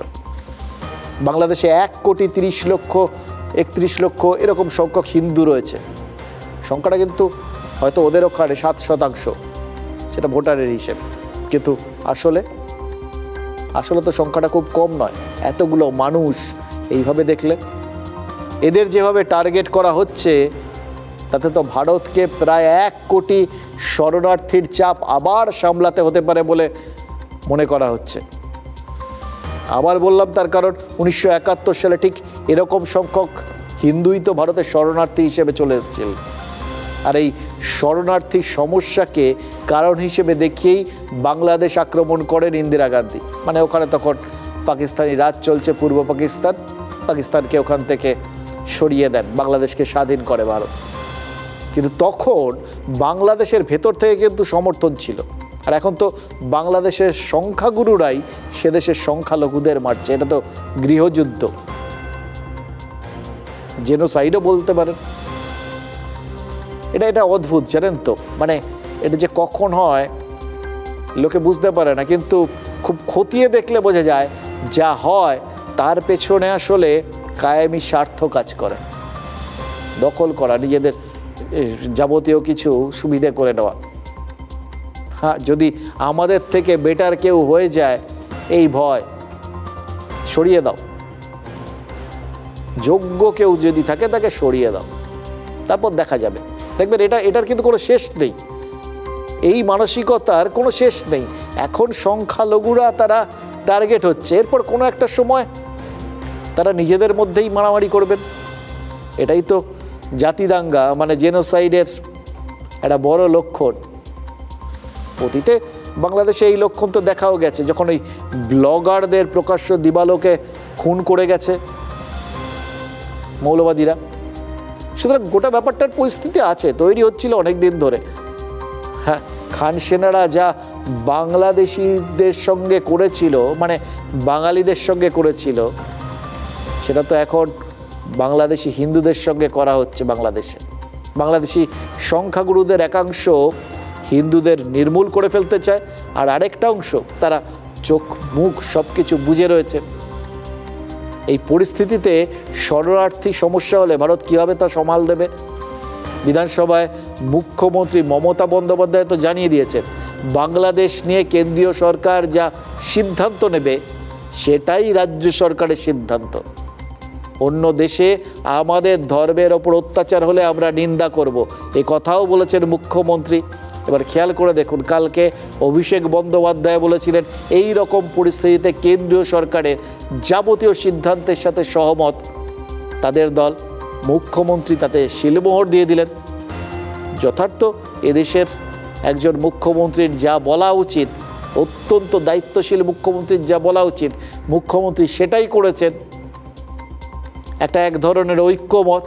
বাংলাদেশে 1,30,31 লক্ষ এরকম সংখ্যক হিন্দু রয়েছে, সংখ্যাটা কিন্তু হয়তো ওদের ওখানে 7%, সেটা ভোটারের হিসেবে, কিন্তু আসলে তো সংখ্যাটা খুব কম নয়। এতগুলো মানুষ এইভাবে দেখলে, এদের যেভাবে টার্গেট করা হচ্ছে, তাতে তো ভারতকে প্রায় 1 কোটি শরণার্থীর চাপ আবার সামলাতে হতে পারে বলে মনে করা হচ্ছে। আবার বললাম তার কারণ 1971 সালে ঠিক এরকম সংখ্যক হিন্দুই তো ভারতের শরণার্থী হিসেবে চলে এসেছিল। আর এই শরণার্থী সমস্যাকে কারণ হিসেবে দেখিয়েই বাংলাদেশ আক্রমণ করেন ইন্দিরা গান্ধী। মানে ওখানে তখন পাকিস্তানি রাজ চলছে, পূর্ব পাকিস্তানকে ওখান থেকে সরিয়ে দেন, বাংলাদেশকে স্বাধীন করে ভারত। কিন্তু তখন বাংলাদেশের ভেতর থেকে কিন্তু সমর্থন ছিল, আর এখন তো বাংলাদেশের সংখ্যাগুরুরাই সে দেশের সংখ্যালঘুদের মারছে। এটা তো গৃহযুদ্ধ, জেনোসাইডও বলতে পারেন। এটা অদ্ভুত, জানেন তো, মানে এটা যে কখন হয় লোকে বুঝতে পারে না, কিন্তু খুব খতিয়ে দেখলে বোঝা যায় যা হয় তার পেছনে আসলে কায়েমি স্বার্থ কাজ করে, দখল করা, নিজেদের যাবতীয় কিছু সুবিধে করে নেওয়া। হ্যাঁ, যদি আমাদের থেকে বেটার কেউ হয়ে যায়, এই ভয় সরিয়ে দাও, যোগ্য কেউ যদি থাকে তাকে সরিয়ে দাও, তারপর দেখা যাবে। দেখবেন এটার কিন্তু কোনো শেষ নেই, এই মানসিকতার কোনো শেষ নেই। এখন সংখ্যালঘুরা তারা টার্গেট হচ্ছে, এরপর কোনো একটা সময় তারা নিজেদের মধ্যেই মারামারি করবেন। এটাই তো জাতিদাঙ্গা মানে জেনোসাইডের একটা বড় লক্ষণ। অতীতে বাংলাদেশে এই লক্ষণ তো দেখাও গেছে, যখন ওই ব্লগারদের প্রকাশ্য দিবালোকে খুন করে গেছে মৌলবাদীরা। সুতরাং গোটা ব্যাপারটার পরিস্থিতি আছে, তৈরি হচ্ছিল অনেক দিন ধরে। হ্যাঁ, খান সেনারা যা বাংলাদেশিদের সঙ্গে করেছিল, মানে বাঙালিদের সঙ্গে করেছিল, সেটা তো এখন বাংলাদেশি হিন্দুদের সঙ্গে করা হচ্ছে বাংলাদেশি সংখ্যাগুরুদের একাংশ হিন্দুদের নির্মূল করে ফেলতে চায়, আর আরেকটা অংশ তারা চোখ মুখ সব কিছু বুঝে রয়েছে। এই পরিস্থিতিতে শরণার্থী সমস্যা হলে ভারত কীভাবে তা সামাল দেবে? বিধানসভায় মুখ্যমন্ত্রী মমতা বন্দ্যোপাধ্যায় তো জানিয়ে দিয়েছেন, বাংলাদেশ নিয়ে কেন্দ্রীয় সরকার যা সিদ্ধান্ত নেবে সেটাই রাজ্য সরকারের সিদ্ধান্ত। অন্য দেশে আমাদের ধর্মের ওপর অত্যাচার হলে আমরা নিন্দা করব, এই কথাও বলেছেন মুখ্যমন্ত্রী। এবার খেয়াল করে দেখুন, কালকে অভিষেক বন্দ্যোপাধ্যায় বলেছিলেন এই রকম পরিস্থিতিতে কেন্দ্রীয় সরকারের যাবতীয় সিদ্ধান্তের সাথে সহমত তাদের দল। মুখ্যমন্ত্রী তাতে শিলমোহর দিয়ে দিলেন। যথার্থ এদেশের একজন মুখ্যমন্ত্রীর যা বলা উচিত, অত্যন্ত দায়িত্বশীল মুখ্যমন্ত্রীর যা বলা উচিত, মুখ্যমন্ত্রী সেটাই করেছেন। এক ধরনের ঐক্যমত,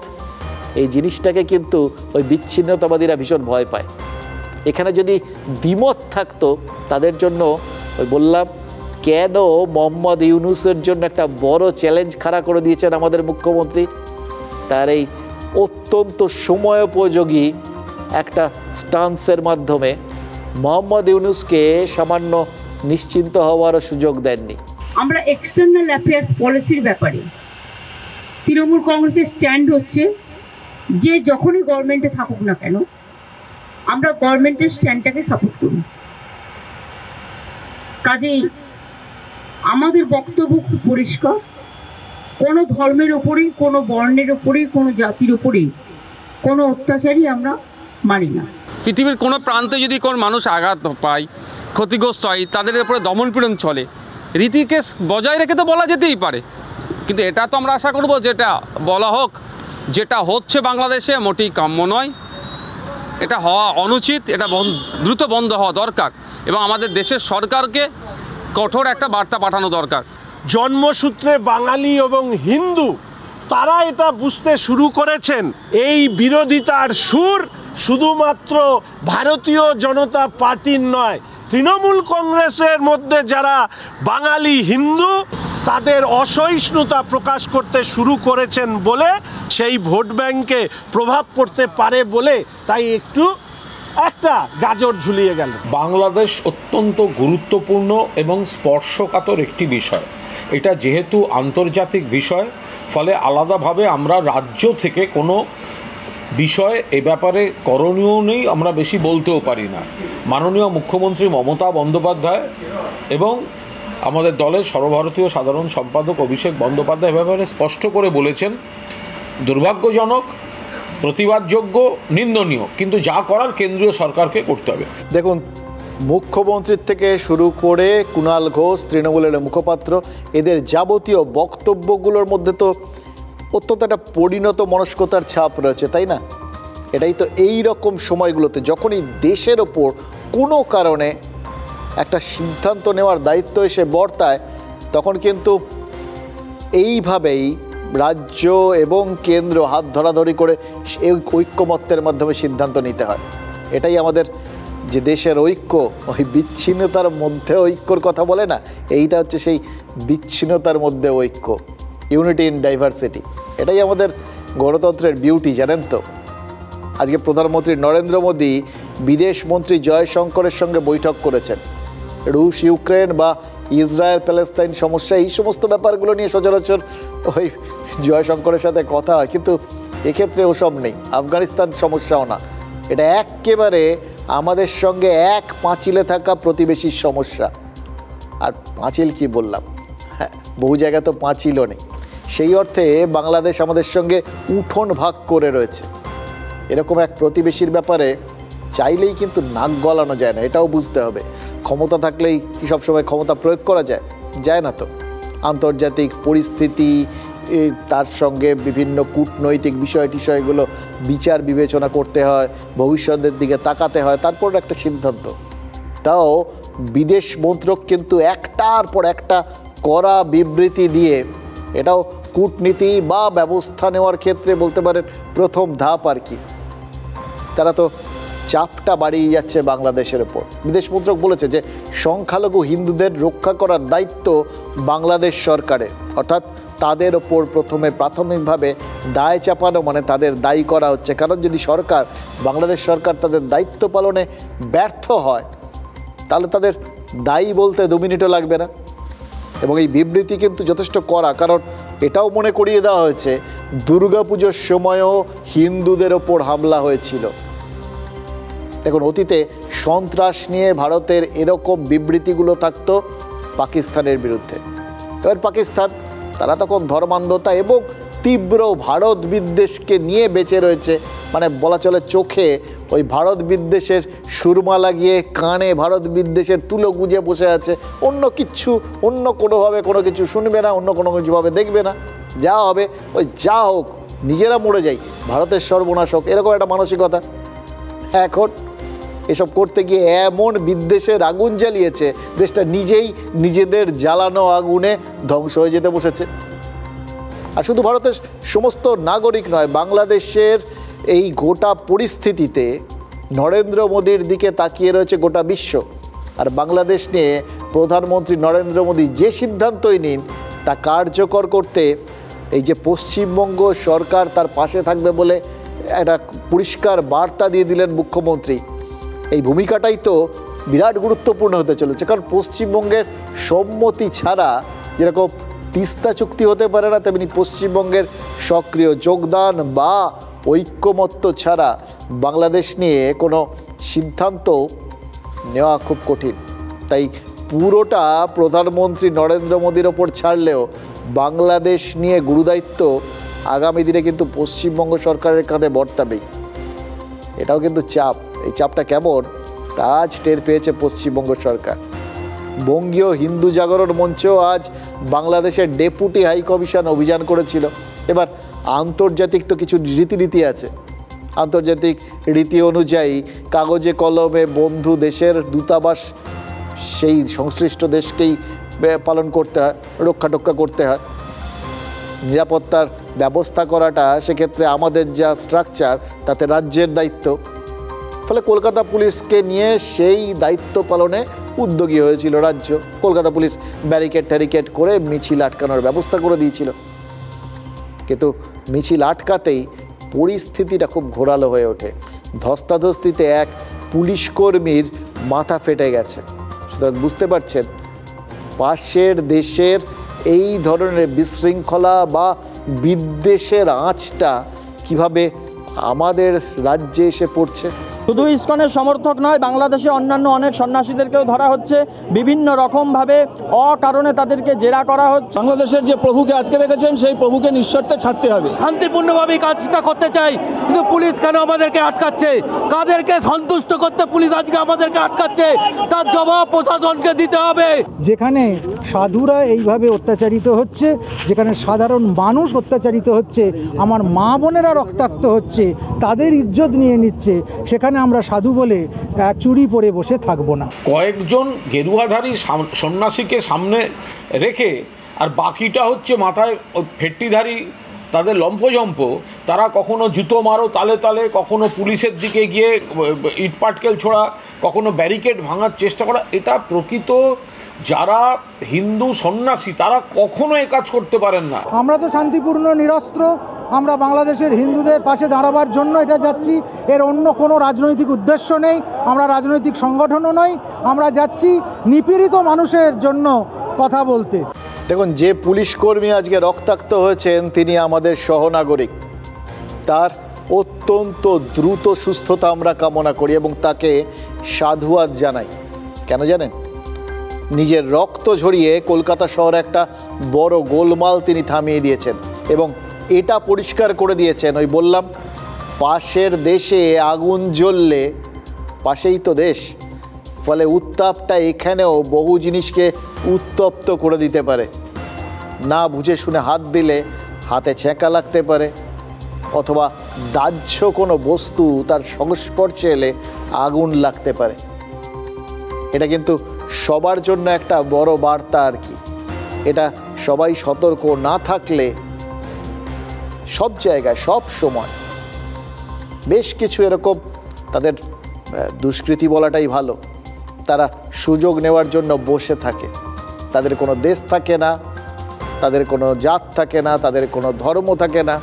এই জিনিসটাকে কিন্তু ওই বিচ্ছিন্নতাবাদীরা ভীষণ ভয় পায়। এখানে যদি দ্বিমত থাকতো তাদের জন্য, ওই বললাম কেন মোহাম্মদ ইউনূসের জন্য একটা বড় চ্যালেঞ্জ খাড়া করে দিয়েছেন আমাদের মুখ্যমন্ত্রী, তার এই অত্যন্ত সময়োপযোগী একটা স্টান্সের মাধ্যমে মোহাম্মদ ইউনূসকে সামান্য নিশ্চিন্ত হওয়ারও সুযোগ দেননি। আমরা এক্সটার্নাল অ্যাফেয়ার্স পলিসির ব্যাপারে তৃণমূল কংগ্রেসের স্ট্যান্ড হচ্ছে যে যখনই গভর্নমেন্টে থাকুক না কেন আমরা গভর্নমেন্টের স্ট্যান্ডটাকে সাপোর্ট করি। কাজেই আমাদের বক্তব্য খুব পরিষ্কার, কোনো ধর্মের ওপরেই, কোনো বর্ণের ওপরেই, কোনো জাতির ওপরেই কোনো অত্যাচারই আমরা মানি না। পৃথিবীর কোনো প্রান্তে যদি কোনো মানুষ আঘাত পায়, ক্ষতিগ্রস্ত হয়, তাদের উপরে দমনপীড়ন চলে, রীতিকে বজায় রেখে তো বলা যেতেই পারে, কিন্তু এটা তো আমরা আশা করব যেটা বলা হোক, যেটা হচ্ছে বাংলাদেশে মোটেই কাম্য নয়, এটা হওয়া অনুচিত, এটা দ্রুত বন্ধ হওয়া দরকার এবং আমাদের দেশের সরকারকে কঠোর একটা বার্তা পাঠানো দরকার। জন্মসূত্রে বাঙালি এবং হিন্দু তারা এটা বুঝতে শুরু করেছেন এই বিরোধিতার সুর শুধুমাত্র ভারতীয় জনতা পার্টির নয়, তৃণমূল কংগ্রেসের মধ্যে যারা বাঙালি হিন্দু তাদের অসহিষ্ণুতা প্রকাশ করতে শুরু করেছেন বলে সেই ভোট ব্যাংকে প্রভাব পড়তে পারে বলে তাই একটু একটা গাজর ঝুলিয়ে গেল। বাংলাদেশ অত্যন্ত গুরুত্বপূর্ণ এবং স্পর্শকাতর একটি বিষয়। এটা যেহেতু আন্তর্জাতিক বিষয়, ফলে আলাদাভাবে আমরা রাজ্য থেকে কোনো বিষয় এ ব্যাপারে করণীয় নেই, আমরা বেশি বলতেও পারি না। মাননীয় মুখ্যমন্ত্রী মমতা বন্দ্যোপাধ্যায় এবং আমাদের দলের সর্বভারতীয় সাধারণ সম্পাদক অভিষেক বন্দ্যোপাধ্যায় ব্যাপারে স্পষ্ট করে বলেছেন, দুর্ভাগ্যজনক, প্রতিবাদযোগ্য, নিন্দনীয়, কিন্তু যা করার কেন্দ্রীয় সরকারকে করতে হবে। দেখুন, মুখ্যমন্ত্রীর থেকে শুরু করে কুণাল ঘোষ তৃণমূলের মুখপাত্র, এদের যাবতীয় বক্তব্যগুলোর মধ্যে তো অত্যন্ত একটা পরিণত মনস্কতার ছাপ রয়েছে, তাই না? এটাই তো এই রকম সময়গুলোতে যখনই দেশের ওপর কোনো কারণে একটা সিদ্ধান্ত নেওয়ার দায়িত্ব এসে বর্তায়, তখন কিন্তু এইভাবেই রাজ্য এবং কেন্দ্র হাত ধরাধরি করে এই ঐক্যমত্যের মাধ্যমে সিদ্ধান্ত নিতে হয়। এটাই আমাদের যে দেশের ঐক্য, ওই বিচ্ছিন্নতার মধ্যে ঐক্যর কথা বলে না, এইটা হচ্ছে সেই বিচ্ছিন্নতার মধ্যে ঐক্য, ইউনিটি ইন ডাইভার্সিটি। এটাই আমাদের গণতন্ত্রের বিউটি, জানেন তো। আজকে প্রধানমন্ত্রী নরেন্দ্র মোদী বিদেশ মন্ত্রী জয়শঙ্করের সঙ্গে বৈঠক করেছেন। রুশ ইউক্রেন বা ইসরায়েল প্যালেস্তাইন সমস্যা, এই সমস্ত ব্যাপারগুলো নিয়ে সচরাচর ওই জয়শঙ্করের সাথে কথা হয়, কিন্তু এক্ষেত্রে ওসব নেই। আফগানিস্তান সমস্যাও না, এটা একেবারে আমাদের সঙ্গে এক পাঁচিলে থাকা প্রতিবেশীর সমস্যা। আর পাঁচিল কি বললাম, হ্যাঁ, বহু জায়গায় তো পাঁচিলও নেই। সেই অর্থে বাংলাদেশ আমাদের সঙ্গে উঠোন ভাগ করে রয়েছে। এরকম এক প্রতিবেশীর ব্যাপারে চাইলেই কিন্তু নাক গলানো যায় না, এটাও বুঝতে হবে। ক্ষমতা থাকলেই কি সবসময় ক্ষমতা প্রয়োগ করা যায়? যায় না তো। আন্তর্জাতিক পরিস্থিতি, তার সঙ্গে বিভিন্ন কূটনৈতিক বিষয়গুলো বিচার বিবেচনা করতে হয়, ভবিষ্যতের দিকে তাকাতে হয়, তারপর একটা সিদ্ধান্ত। তাও বিদেশ মন্ত্রক কিন্তু একটার পর একটা কড়া বিবৃতি দিয়ে, এটাও কূটনীতি বা ব্যবস্থা নেওয়ার ক্ষেত্রে বলতে পারেন প্রথম ধাপ আর কি। তারা তো চাপটা বাড়িয়ে যাচ্ছে বাংলাদেশের ওপর। বিদেশ মন্ত্রক বলেছে যে সংখ্যালঘু হিন্দুদের রক্ষা করার দায়িত্ব বাংলাদেশ সরকারের, অর্থাৎ তাদের ওপর প্রথমে প্রাথমিকভাবে দায় চাপানো মানে তাদের দায়ী করা হচ্ছে। কারণ যদি সরকার, বাংলাদেশ সরকার তাদের দায়িত্ব পালনে ব্যর্থ হয় তাহলে তাদের দায়ী বলতে 2 মিনিটও লাগবে না। এবং এই বিবৃতি কিন্তু যথেষ্ট কড়া, কারণ এটাও মনে করিয়ে দেওয়া হয়েছে দুর্গাপুজোর সময়ও হিন্দুদের ওপর হামলা হয়েছিল। দেখুন, অতীতে সন্ত্রাস নিয়ে ভারতের এরকম বিবৃতিগুলো থাকতো পাকিস্তানের বিরুদ্ধে। এবার পাকিস্তান তারা তখন ধর্মান্ধতা এবং তীব্র ভারত বিদ্বেষকে নিয়ে বেঁচে রয়েছে, মানে বলা চলে চোখে ওই ভারত বিদ্বেষের সুরমা লাগিয়ে কানে ভারত বিদ্বেষের তুলো গুঁজে বসে আছে। অন্য কোনোভাবে কোনো কিছু শুনবে না, অন্য কোনো কিছুভাবে দেখবে না, যা হবে ওই যা হোক নিজেরা মরে যাই, ভারতের সর্বনাশ হোক, এরকম একটা মানসিকতা। এখন এসব করতে গিয়ে এমন বিদ্বেষের আগুন জ্বালিয়েছে, দেশটা নিজেই নিজেদের জ্বালানো আগুনে ধ্বংস হয়ে যেতে বসেছে। আর শুধু ভারতের সমস্ত নাগরিক নয়, বাংলাদেশের এই গোটা পরিস্থিতিতে নরেন্দ্র মোদীর দিকে তাকিয়ে রয়েছে গোটা বিশ্ব। আর বাংলাদেশ নিয়ে প্রধানমন্ত্রী নরেন্দ্র মোদী যে সিদ্ধান্তই নিন তা কার্যকর করতে এই যে পশ্চিমবঙ্গ সরকার তার পাশে থাকবে বলে একটা পরিষ্কার বার্তা দিয়ে দিলেন মুখ্যমন্ত্রী, এই ভূমিকাটাই তো বিরাট গুরুত্বপূর্ণ হতে চলেছে। কারণ পশ্চিমবঙ্গের সম্মতি ছাড়া যেরকম তিস্তা চুক্তি হতে পারে না, তেমনি পশ্চিমবঙ্গের সক্রিয় যোগদান বা ঐক্যমত্য ছাড়া বাংলাদেশ নিয়ে কোনো সিদ্ধান্ত নেওয়া খুব কঠিন। তাই পুরোটা প্রধানমন্ত্রী নরেন্দ্র মোদীর ওপর ছাড়লেও বাংলাদেশ নিয়ে গুরুদায়িত্ব আগামী দিনে কিন্তু পশ্চিমবঙ্গ সরকারের কাঁধে বর্তাবেই। এটাও কিন্তু চাপ। এই চাপটা কেমন তা আজ টের পেয়েছে পশ্চিমবঙ্গ সরকার। বঙ্গীয় হিন্দু জাগরণ মঞ্চ আজ বাংলাদেশের ডেপুটি হাই কমিশন অভিযান করেছিল। এবার আন্তর্জাতিক তো কিছু রীতিনীতি আছে, আন্তর্জাতিক রীতি অনুযায়ী কাগজে কলমে বন্ধু দেশের দূতাবাস সেই সংশ্লিষ্ট দেশকেই পালন করতে হয়, রক্ষা করতে হয়। নিরাপত্তার ব্যবস্থা করাটা সেক্ষেত্রে আমাদের যা স্ট্রাকচার তাতে রাজ্যের দায়িত্ব। ফলে কলকাতা পুলিশকে নিয়ে সেই দায়িত্ব পালনে উদ্যোগী হয়েছিল রাজ্য। কলকাতা পুলিশ ব্যারিকেড করে মিছিল আটকানোর ব্যবস্থা করে দিয়েছিল, কিন্তু মিছিল আটকাতেই পরিস্থিতিটা খুব ঘোরালো হয়ে ওঠে। ধস্তাধস্তিতে এক পুলিশ কর্মীর মাথা ফেটে গেছে। সুতরাং বুঝতে পারছেন পাশের দেশের এই ধরনের বিশৃঙ্খলা বা বিদ্বেষের আঁচটা কিভাবে আমাদের রাজ্যে এসে পড়ছে। শুধু ইসকনের সমর্থক নয়, বাংলাদেশে অন্যান্য অনেক সন্ন্যাসীদেরকেও ধরা হচ্ছে, বিভিন্ন রকমভাবে অকারণে তাদেরকে জেরা করা হচ্ছে। বাংলাদেশের যে প্রভুকে আটকে রেখেছেন সেই প্রভুকে নিঃশর্তে ছাড়তে হবে। শান্তিপূর্ণভাবে কাজটা করতে চাই, কিন্তু পুলিশ কেন আমাদেরকে আটকাচ্ছে? কাদেরকে সন্তুষ্ট করতে পুলিশ আজকে আমাদেরকে আটকাচ্ছে? তার জবাব প্রশাসনকে দিতে হবে। যেখানে সাধুরা এইভাবে অত্যাচারিত হচ্ছে, যেখানে সাধারণ মানুষ অত্যাচারিত হচ্ছে, আমার মা বোনেরা রক্তাক্ত হচ্ছে, তাদের ইজ্জত নিয়ে নিচ্ছে, সেখানে আমরা সাধু বলে চুরি পরে বসে থাকবো না। কয়েকজন গেরুয়াধারী সন্ন্যাসীকে সামনে রেখে আর বাকিটা হচ্ছে মাথায় ফেট্টিধারী তাদের লম্ফজম্প, তারা কখনো জুতো মারো তালে তালে, কখনো পুলিশের দিকে গিয়ে ইটপাটকেল ছোড়া, কখনো ব্যারিকেড ভাঙার চেষ্টা করা। এটা প্রকৃত যারা হিন্দু সন্ন্যাসী তারা কখনো এ কাজ করতে পারেন না। আমরা তো শান্তিপূর্ণ নিরস্ত্র, আমরা বাংলাদেশের হিন্দুদের পাশে দাঁড়াবার জন্য এটা যাচ্ছি, এর অন্য কোনো রাজনৈতিক উদ্দেশ্য নেই। আমরা রাজনৈতিক সংগঠনও নই, আমরা যাচ্ছি নিপীড়িত মানুষের জন্য কথা বলতে। দেখুন, যে পুলিশ কর্মী আজকে রক্তাক্ত হয়েছেন তিনি আমাদের সহনাগরিক, তার অত্যন্ত দ্রুত সুস্থতা আমরা কামনা করি এবং তাকে সাধুবাদ জানাই। কেন জানেন? নিজের রক্ত ঝরিয়ে কলকাতা শহরে একটা বড় গোলমাল তিনি থামিয়ে দিয়েছেন এবং এটা পরিষ্কার করে দিয়েছেন, ওই বললাম পাশের দেশে আগুন জ্বললে পাশেই তো দেশ, ফলে উত্তাপটা এখানেও বহু জিনিসকে উত্তপ্ত করে দিতে পারে। না বুঝে শুনে হাত দিলে হাতে ছ্যাঁকা লাগতে পারে, অথবা দাহ্য কোনো বস্তু তার সংস্পর্শে এলে আগুন লাগতে পারে। এটা কিন্তু সবার জন্য একটা বড় বার্তা আর কি। এটা সবাই সতর্ক না থাকলে সব জায়গায় সব সময় বেশ কিছু এরকম তাদের দুষ্কৃতী বলাটাই ভালো, তারা সুযোগ নেওয়ার জন্য বসে থাকে। তাদের কোনো দেশ থাকে না, তাদের কোনো জাত থাকে না, তাদের কোনো ধর্ম থাকে না,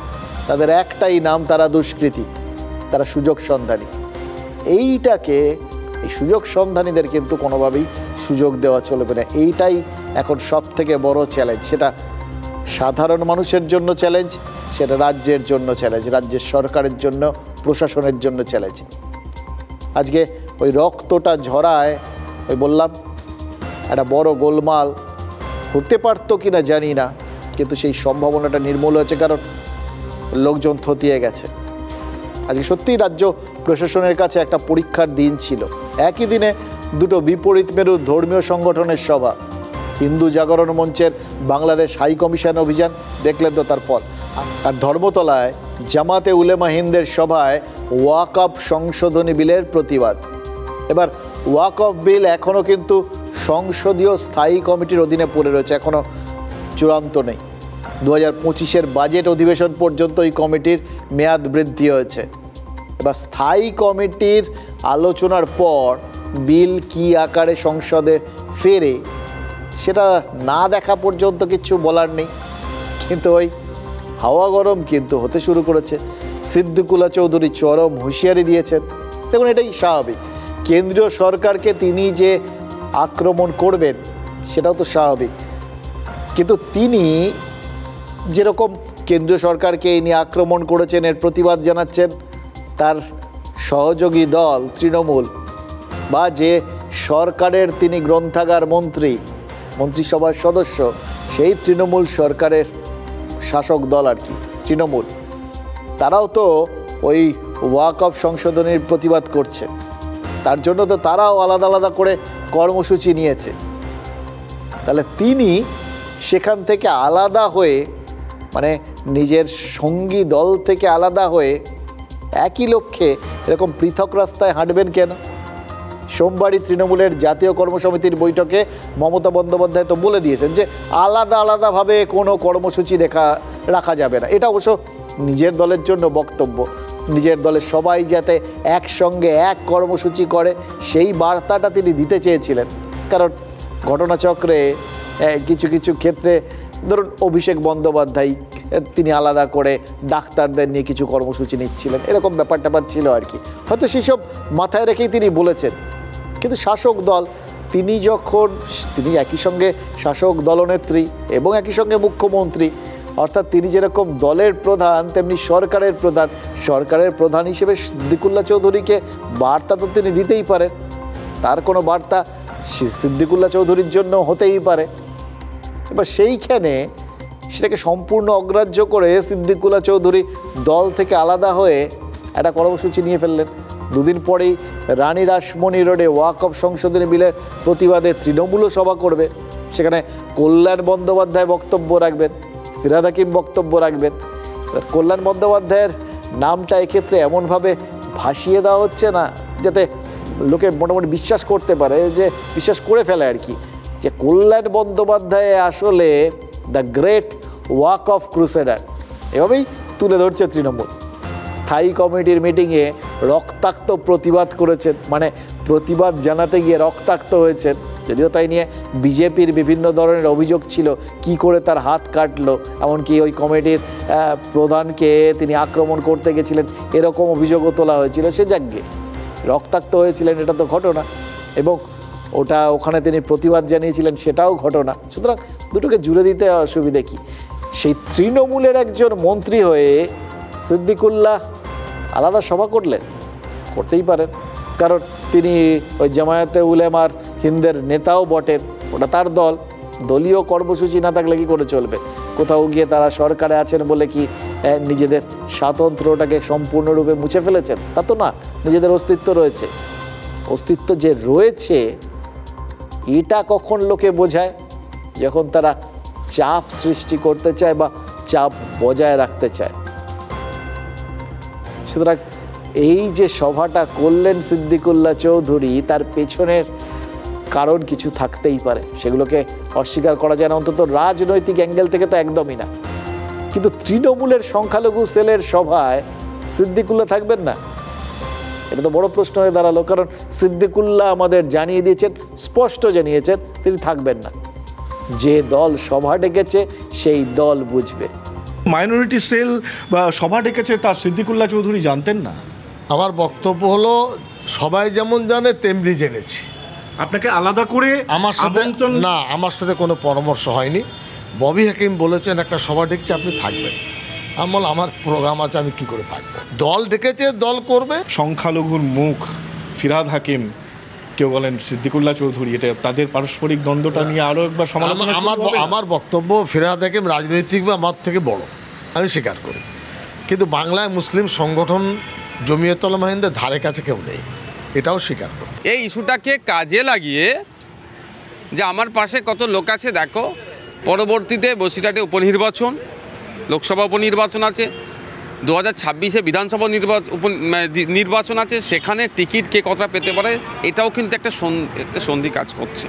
তাদের একটাই নাম, তারা দুষ্কৃতী, তারা সুযোগ সন্ধানী। এই সুযোগ সন্ধানীদের কিন্তু কোনোভাবেই সুযোগ দেওয়া চলবে না। এইটাই এখন সব থেকে বড় চ্যালেঞ্জ। সেটা সাধারণ মানুষের জন্য চ্যালেঞ্জ, সেটা রাজ্যের জন্য চ্যালেঞ্জ, রাজ্যের সরকারের জন্য, প্রশাসনের জন্য চ্যালেঞ্জ। আজকে ওই রক্তটা ঝরায়, ওই বললাম একটা বড় গোলমাল হতে পারতো কিনা জানি না, কিন্তু সেই সম্ভাবনাটা নির্মূল হয়েছে, কারণ লোকজন থতিয়ে গেছে। আজকে সত্যিই রাজ্য প্রশাসনের কাছে একটা পরীক্ষার দিন ছিল। একই দিনে দুটো বিপরীত মেরুর ধর্মীয় সংগঠনের সভা, হিন্দু জাগরণ মঞ্চের বাংলাদেশ হাই কমিশন অভিযান, দেখলেন তো তার ফল। আর ধর্মতলায় জামাতে উলেমা হিন্দের সভায় ওয়াকফ সংশোধনী বিলের প্রতিবাদ। এবার ওয়াকফ বিল এখনও কিন্তু সংসদীয় স্থায়ী কমিটির অধীনে পড়ে রয়েছে, এখনও চূড়ান্ত নেই। 2025-এর বাজেট অধিবেশন পর্যন্ত এই কমিটির মেয়াদ বৃদ্ধি হয়েছে। এবার স্থায়ী কমিটির আলোচনার পর বিল কী আকারে সংসদে ফেরে সেটা না দেখা পর্যন্ত কিছু বলার নেই। কিন্তু ওই হাওয়া গরম কিন্তু হতে শুরু করেছে। সিদ্দিকুল্লাহ চৌধুরী চরম হুঁশিয়ারি দিয়েছেন। দেখুন, এটাই স্বাভাবিক। কেন্দ্রীয় সরকারকে তিনি যে আক্রমণ করবেন সেটাও তো স্বাভাবিক, কিন্তু তিনি যেরকম কেন্দ্রীয় সরকারকে এই নিয়ে আক্রমণ করেছেন, এর প্রতিবাদ জানাচ্ছেন তার সহযোগী দল তৃণমূল, বা যে সরকারের তিনি গ্রন্থাগার মন্ত্রিসভার সদস্য, সেই তৃণমূল সরকারের শাসক দল আর কি তৃণমূল, তারাও তো ওই ওয়াকফ সংশোধনীর প্রতিবাদ করছে। তার জন্য তো তারাও আলাদা আলাদা করে কর্মসূচি নিয়েছে। তাহলে তিনি সেখান থেকে আলাদা হয়ে, মানে নিজের সঙ্গী দল থেকে আলাদা হয়ে একই লক্ষ্যে এরকম পৃথক রাস্তায় হাঁটবেন কেন? সোমবারই তৃণমূলের জাতীয় কর্মসমিতির বৈঠকে মমতা বন্দ্যোপাধ্যায় তো বলে দিয়েছেন যে আলাদা আলাদাভাবে কোনো কর্মসূচি রাখা যাবে না। এটা অবশ্য নিজের দলের জন্য বক্তব্য, নিজের দলের সবাই যাতে একসঙ্গে এক কর্মসূচি করে সেই বার্তাটা তিনি দিতে চেয়েছিলেন। কারণ ঘটনাচক্রে কিছু কিছু ক্ষেত্রে ধরুন অভিষেক বন্দ্যোপাধ্যায় তিনি আলাদা করে ডাক্তারদের নিয়ে কিছু কর্মসূচি নিচ্ছিলেন, এরকম ব্যাপার ছিল আর কি। হয়তো সেসব মাথায় রেখেই তিনি বলেছেন। কিন্তু শাসক দল তিনি একই সঙ্গে শাসক দলনেত্রী এবং একই সঙ্গে মুখ্যমন্ত্রী, অর্থাৎ তিনি যেরকম দলের প্রধান তেমনি সরকারের প্রধান হিসেবে সিদ্দিকুল্লাহ চৌধুরীকে বার্তা তো তিনি দিতেই পারেন। তার কোনো বার্তা সিদ্দিকুল্লাহ চৌধুরীর জন্য হতেই পারে। এবার সেইখানে সেটাকে সম্পূর্ণ অগ্রাহ্য করে সিদ্দিকুল্লাহ চৌধুরী দল থেকে আলাদা হয়ে একটা কর্মসূচি নিয়ে ফেললেন। দুদিন পরেই রানী রাসমণি রোডে ওয়াকফ সংশোধনী বিলের প্রতিবাদে তৃণমূলও সভা করবে। সেখানে কল্যাণ বন্দ্যোপাধ্যায় বক্তব্য রাখবেন, ফিরহাদ হাকিম বক্তব্য রাখবেন। কল্যাণ বন্দ্যোপাধ্যায়ের নামটা এক্ষেত্রে এমনভাবে ভাসিয়ে দেওয়া হচ্ছে না যাতে লোকে মোটামুটি বিশ্বাস করতে পারে, যে বিশ্বাস করে ফেলে আর কি, যে কল্যাণ বন্দ্যোপাধ্যায় আসলে দ্য গ্রেট ওয়াকফ ক্রুসেডার। এভাবেই তুলে ধরছে তৃণমূল। স্থায়ী কমিটির মিটিংয়ে রক্তাক্ত প্রতিবাদ করেছেন, মানে প্রতিবাদ জানাতে গিয়ে রক্তাক্ত হয়েছেন। যদিও তাই নিয়ে বিজেপির বিভিন্ন ধরনের অভিযোগ ছিল, কি করে তার হাত কাটলো, এমনকি ওই কমিটির প্রধানকে তিনি আক্রমণ করতে গেছিলেন এরকম অভিযোগও তোলা হয়েছিল। সে যাগ্যে রক্তাক্ত হয়েছিলেন, এটা তো ঘটনা, এবং ওখানে তিনি প্রতিবাদ জানিয়েছিলেন, সেটাও ঘটনা। সুতরাং দুটোকে জুড়ে দিতে অসুবিধে কি? সেই তৃণমূলের একজন মন্ত্রী হয়ে সিদ্দিকুল্লাহ আলাদা সভা করতেই পারেন, কারণ তিনি ওই জামায়াতে উলেমার হিন্দের নেতাও বটেন, ওটা তার দল। দলীয় কর্মসূচি না থাকলে কি করে চলবে? কোথাও গিয়ে তারা সরকারে আছেন বলে কি নিজেদের স্বাতন্ত্র্যটাকে সম্পূর্ণরূপে মুছে ফেলেছেন? তা তো না, নিজেদের অস্তিত্ব রয়েছে। অস্তিত্ব যে রয়েছে এটা কখন লোকে বোঝায়? যখন তারা চাপ সৃষ্টি করতে চায় বা চাপ বজায় রাখতে চায়। সুতরাং এই যে সভাটা করলেন সিদ্দিকুল্লাহ চৌধুরী, তার পেছনের কারণ কিছু থাকতেই পারে, সেগুলোকে অস্বীকার করা যায় না, অন্তত রাজনৈতিক অ্যাঙ্গেল থেকে তো একদমই না। কিন্তু তৃণমূলের সংখ্যালঘু সেলের সভায় সিদ্দিকুল্লাহ থাকবেন না, এটা তো বড় প্রশ্ন হয়ে দাঁড়ালো। কারণ সিদ্দিকুল্লাহ আমাদের জানিয়ে দিয়েছেন, স্পষ্ট জানিয়েছেন তিনি থাকবেন না। যে দল সভা ডেকেছে সেই দল বুঝবে। মাইনরিটি সেল বা সভা ডেকেছে তার সিদ্দিকুল্লাহ চৌধুরী জানতেন না? আমার বক্তব্য হলো সবাই যেমন জানে তেমনি জেনেছি। আপনাকে আলাদা করে আমার সাথে না, আমার সাথে কোনো পরামর্শ হয়নি। ববি হাকিম বলেছেন একটা সভা ডেকেছে আপনি থাকবেন, আমার প্রোগ্রাম আছে, আমি কি করে থাকবো? দল ডেকেছে, দল করবে। সংখ্যালঘুর মুখ ফিরহাদ হাকিম, কেউ বলেন সিদ্দিকুল্লাহ চৌধুরী, এটা তাদের পারস্পরিক দ্বন্দ্বটা নিয়ে আরও একবার সমালোচনা। আমার বক্তব্য ফিরহাদ হাকিম রাজনৈতিক বা আমার থেকে বড়, আমি স্বীকার করি, কিন্তু বাংলায় মুসলিম সংগঠন জমিয়ত উলামা হিন্দের ধারে কাছে কেউ নেই, এটাও স্বীকার করি। এই ইস্যুটাকে কাজে লাগিয়ে যে আমার পাশে কত লোক আছে দেখো, পরবর্তীতে বসিরহাটে উপনির্বাচন, লোকসভা উপনির্বাচন আছে, 2026-এ বিধানসভা নির্বাচন আছে, সেখানে টিকিট কে কতটা পেতে পারে এটাও কিন্তু একটা সন্ধি কাজ করছে।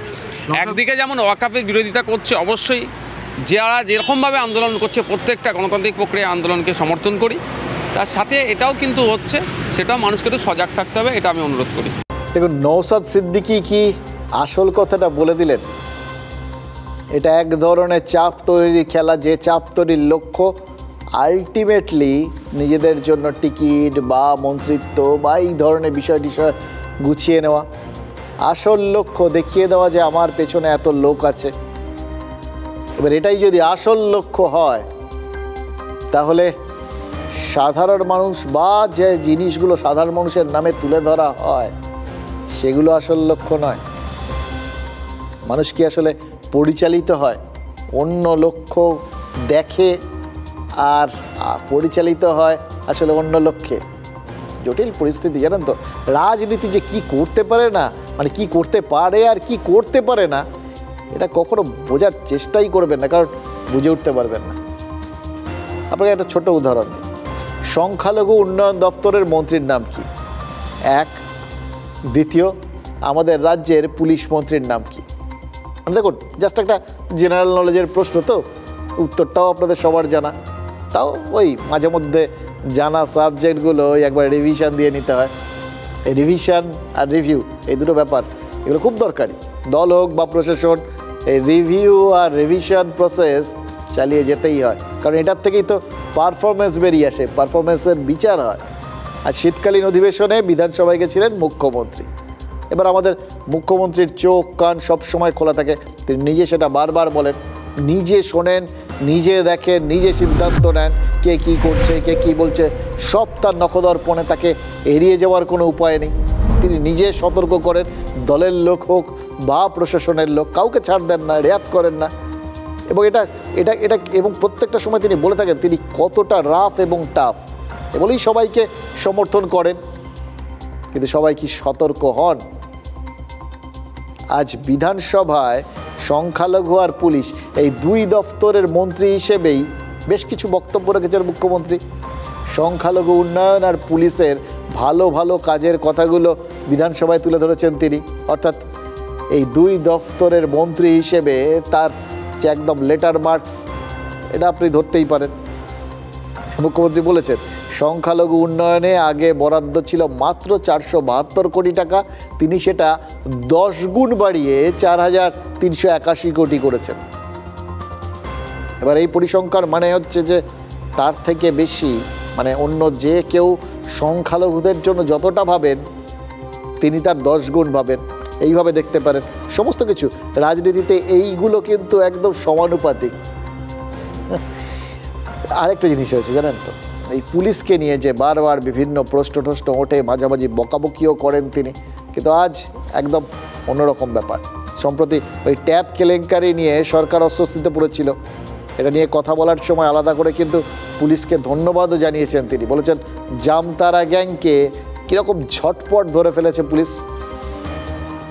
একদিকে যেমন ওয়াকাফের বিরোধিতা করছে, অবশ্যই যারা যেরকমভাবে আন্দোলন করছে প্রত্যেকটা গণতান্ত্রিক প্রক্রিয়া আন্দোলনকে সমর্থন করি, তার সাথে এটাও কিন্তু হচ্ছে, সেটাও মানুষকে একটু সজাগ থাকতে হবে, এটা আমি অনুরোধ করি। দেখুন, নওশাদ সিদ্দিকী কি আসল কথাটা বলে দিলেন। এটা এক ধরনের চাপ তৈরির খেলা, যে চাপ তৈরির লক্ষ্য আলটিমেটলি নিজেদের জন্য টিকিট বা মন্ত্রিত্ব বা এই ধরনের বিষয় গুছিয়ে নেওয়া। আসল লক্ষ্য দেখিয়ে দেওয়া যে আমার পেছনে এত লোক আছে। এবার এটাই যদি আসল লক্ষ্য হয়, তাহলে সাধারণ মানুষ বা যে জিনিসগুলো সাধারণ মানুষের নামে তুলে ধরা হয় সেগুলো আসল লক্ষ্য নয়। মানুষ কি আসলে পরিচালিত হয় অন্য লক্ষ্য দেখে আর পরিচালিত হয় আসলে অন্য লক্ষ্যে? জটিল পরিস্থিতি, জানেন তো। রাজনীতি যে কি করতে পারে না, মানে কি করতে পারে আর কি করতে পারে না, এটা কখনো বোঝার চেষ্টাই করবেন না, কারণ বুঝে উঠতে পারবেন না। আপনাকে একটা ছোট উদাহরণ দিই। সংখ্যালঘু উন্নয়ন দপ্তরের মন্ত্রীর নাম কি? এক। দ্বিতীয়, আমাদের রাজ্যের পুলিশ মন্ত্রীর নাম কি? দেখুন, জাস্ট একটা জেনারেল নলেজের প্রশ্ন, তো উত্তরটাও আপনাদের সবার জানা, তাও ওই মাঝে মধ্যে জানা সাবজেক্টগুলো একবার রিভিশন দিয়ে নিতে হয়। এই রিভিশন আর রিভিউ, এই দুটো ব্যাপার, এগুলো খুব দরকারি। দল হোক বা প্রশাসন, এই রিভিউ আর রিভিশন প্রসেস চালিয়ে যেতেই হয়, কারণ এটার থেকেই তো পারফরমেন্স বেরিয়ে আসে, পারফরমেন্সের বিচার হয়। আর শীতকালীন অধিবেশনে বিধানসভায় গেছিলেন মুখ্যমন্ত্রী। এবার আমাদের মুখ্যমন্ত্রীর চোখ কান সবসময় খোলা থাকে, তিনি নিজে সেটা বারবার বলেন, নিজে শোনেন, নিজে দেখেন, নিজে সিদ্ধান্ত নেন কে কী করছে, কে কী বলছে, সব তার নখদর্পণে, তাকে এড়িয়ে যাওয়ার কোনো উপায় নেই। তিনি নিজে সতর্ক করেন, দলের লোক হোক বা প্রশাসনের লোক, কাউকে ছাড় দেন না, রেয়াত করেন না। এবং এটা এটা এটা এবং প্রত্যেকটা সময় তিনি বলে থাকেন তিনি কতটা রাফ এবং টাফ, বলেই সবাইকে সমর্থন করেন। কিন্তু সবাই কি সতর্ক হন? আজ বিধানসভায় সংখ্যালঘু আর পুলিশ এই দুই দপ্তরের মন্ত্রী হিসেবেই বেশ কিছু বক্তব্য রেখেছেন মুখ্যমন্ত্রী। সংখ্যালঘু উন্নয়ন আর পুলিশের ভালো ভালো কাজের কথাগুলো বিধানসভায় তুলে ধরেছেন তিনি। অর্থাৎ এই দুই দপ্তরের মন্ত্রী হিসেবে তার যে একদম লেটার মার্কস, এটা আপনি ধরতেই পারেন। মুখ্যমন্ত্রী বলেছেন সংখ্যালঘু উন্নয়নে আগে বরাদ্দ ছিল মাত্র 472 কোটি টাকা, তিনি সেটা 10 গুণ বাড়িয়ে 4381 কোটি করেছেন। এবার এই পরিসংখ্যান মানে হচ্ছে যে তার থেকে বেশি, মানে অন্য যে কেউ সংখ্যালঘুদের জন্য যতটা ভাবেন তিনি তার 10 গুণ ভাবেন, এইভাবে দেখতে পারেন সমস্ত কিছু। রাজনীতিতে এইগুলো কিন্তু একদম সমানুপাতিক। আরেকটা জিনিস হয়েছে জানেন তো, এই পুলিশকে নিয়ে যে বারবার বিভিন্ন প্রশ্ন ওঠে, মাঝামাঝি বকাবকিও করেন তিনি, কিন্তু আজ একদম অন্যরকম ব্যাপার। সম্প্রতি ওই ট্যাব কেলেঙ্কারি নিয়ে সরকার অস্বস্তিতে পড়েছিল, এটা নিয়ে কথা বলার সময় আলাদা করে কিন্তু পুলিশকে ধন্যবাদও জানিয়েছেন তিনি। বলেছেন জামতারা গ্যাংকে কীরকম ঝটপট ধরে ফেলেছে পুলিশ।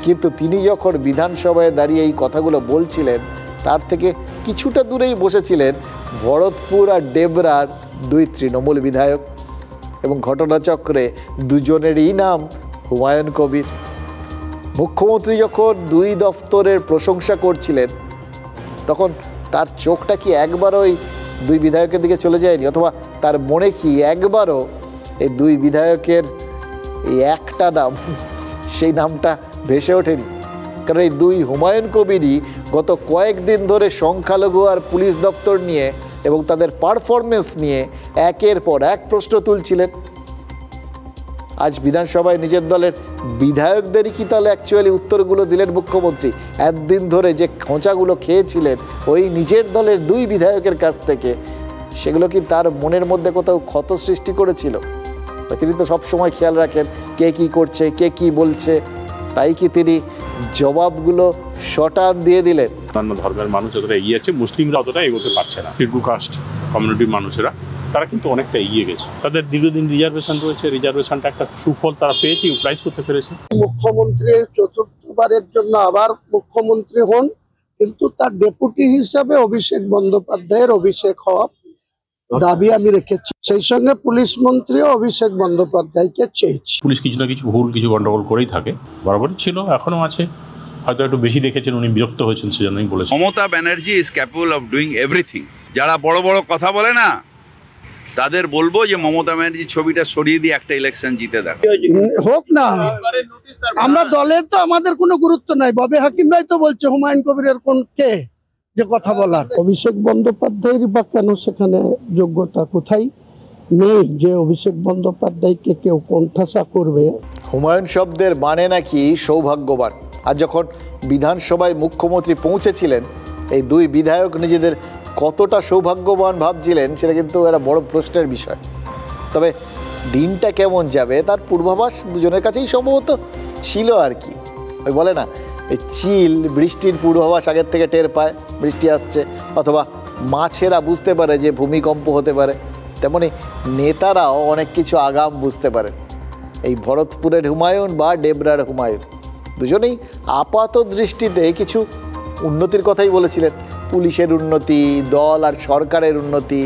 কিন্তু তিনি যখন বিধানসভায় দাঁড়িয়ে এই কথাগুলো বলছিলেন, তার থেকে কিছুটা দূরেই বসেছিলেন ভরতপুর আর ডেবরার দুই তৃণমূল বিধায়ক, এবং ঘটনাচক্রে দুজনেরই নাম হুমায়ুন কবির। মুখ্যমন্ত্রী যখন দুই দফতরের প্রশংসা করছিলেন, তখন তার চোখটা কি একবারও ওই দুই বিধায়কের দিকে চলে যায়নি? অথবা তার মনে কি একবারও এই দুই বিধায়কের এই একটা নাম, সেই নামটা ভেসে ওঠেনি? কারণ এই দুই হুমায়ুন কবিরই গত কয়েকদিন ধরে সংখ্যালঘু আর পুলিশ দপ্তর নিয়ে এবং তাদের পারফরমেন্স নিয়ে একের পর এক প্রশ্ন তুলছিলেন। আজ বিধানসভায় নিজের দলের বিধায়কদেরই কি তাহলে অ্যাকচুয়ালি উত্তরগুলো দিলেন মুখ্যমন্ত্রী? একদিন ধরে যে খোঁচাগুলো খেয়েছিলেন ওই নিজের দলের 2 বিধায়কের কাছ থেকে, সেগুলো কি তার মনের মধ্যে কোথাও ক্ষত সৃষ্টি করেছিল? তিনি তো সবসময় খেয়াল রাখেন কে কি করছে, কে কি বলছে, তাই কি তিনি জবাবগুলো শটান দিয়ে দিলেন? অন্যান্য ধর্মের মানুষ যতটা এগিয়ে আছে, মুসলিমরা অতটা এগোতে পারছে না। শিডিউল কাস্ট কমিউনিটির মানুষেরা তারা কিন্তু অনেকটা এগিয়ে গেছে। তাদের দীর্ঘদিন রিজার্ভেশন রয়েছে, রিজার্ভেশনটা একটা সুফল তারা পেয়েছে, ইউটিলাইজ করতে পেরেছে। মুখ্যমন্ত্রী চতুর্থবারের জন্য আবার মুখ্যমন্ত্রী হন, কিন্তু তার ডেপুটি হিসাবে অভিষেক বন্দ্যোপাধ্যায়ের অভিষেক হওয়া দাবি আমি রেখেছি। সেই সঙ্গে পুলিশ মন্ত্রীও অভিষেক বন্দ্যোপাধ্যায়কে চেয়েছি। পুলিশ কিছু না কিছু ভুল, কিছু গন্ডগোল করেই থাকে, বরাবরই ছিল, এখনো আছে। হয়তো একটু বেশি দেখেছেন, উনি বিরক্ত হয়েছেন, সেজন্যই বলেছেন। Mamata Banerjee is capable of doing everything. যারা বড় বড় কথা বলে না, তাদের বলবো যে মমতা ব্যানার্জি ছবিটা সরিয়ে দিয়ে একটা ইলেকশন জিতে দেখ হোক না। আমরা দলের তো আমাদের কোনো গুরুত্ব নাই, ববে হাকিমরাই তো বলছে হুমায়ুন কবিরের কোন কে যে কথা বলার। অভিষেক বন্দ্যোপাধ্যায়ের বা কেন সেখানে যোগ্যতা কোথায় নেই যে অভিষেক বন্দ্যোপাধ্যায়কে কেউ কোণঠাসা করবে? হুমায়ুন শব্দের মানে নাকি সৌভাগ্যবান। আর যখন বিধানসভায় মুখ্যমন্ত্রী পৌঁছেছিলেন, এই 2 বিধায়ক নিজেদের কতটা সৌভাগ্যবান ভাবছিলেন সেটা কিন্তু একটা বড় প্রশ্নের বিষয়। তবে দিনটা কেমন যাবে তার পূর্বাভাস দুজনের কাছেই সম্ভবত ছিল আর কি। ওই বলে না, এই চিল বৃষ্টির পূর্বাভাস আগের থেকে টের পায় বৃষ্টি আসছে, অথবা মাছেরা বুঝতে পারে যে ভূমিকম্প হতে পারে, তেমনি নেতারাও অনেক কিছু আগাম বুঝতে পারে। এই ভরতপুরের হুমায়ুন বা ডেবরার হুমায়ুন দুজনেই আপাত দৃষ্টিতে কিছু উন্নতির কথাই বলেছিলেন। পুলিশের উন্নতি, দল আর সরকারের উন্নতি,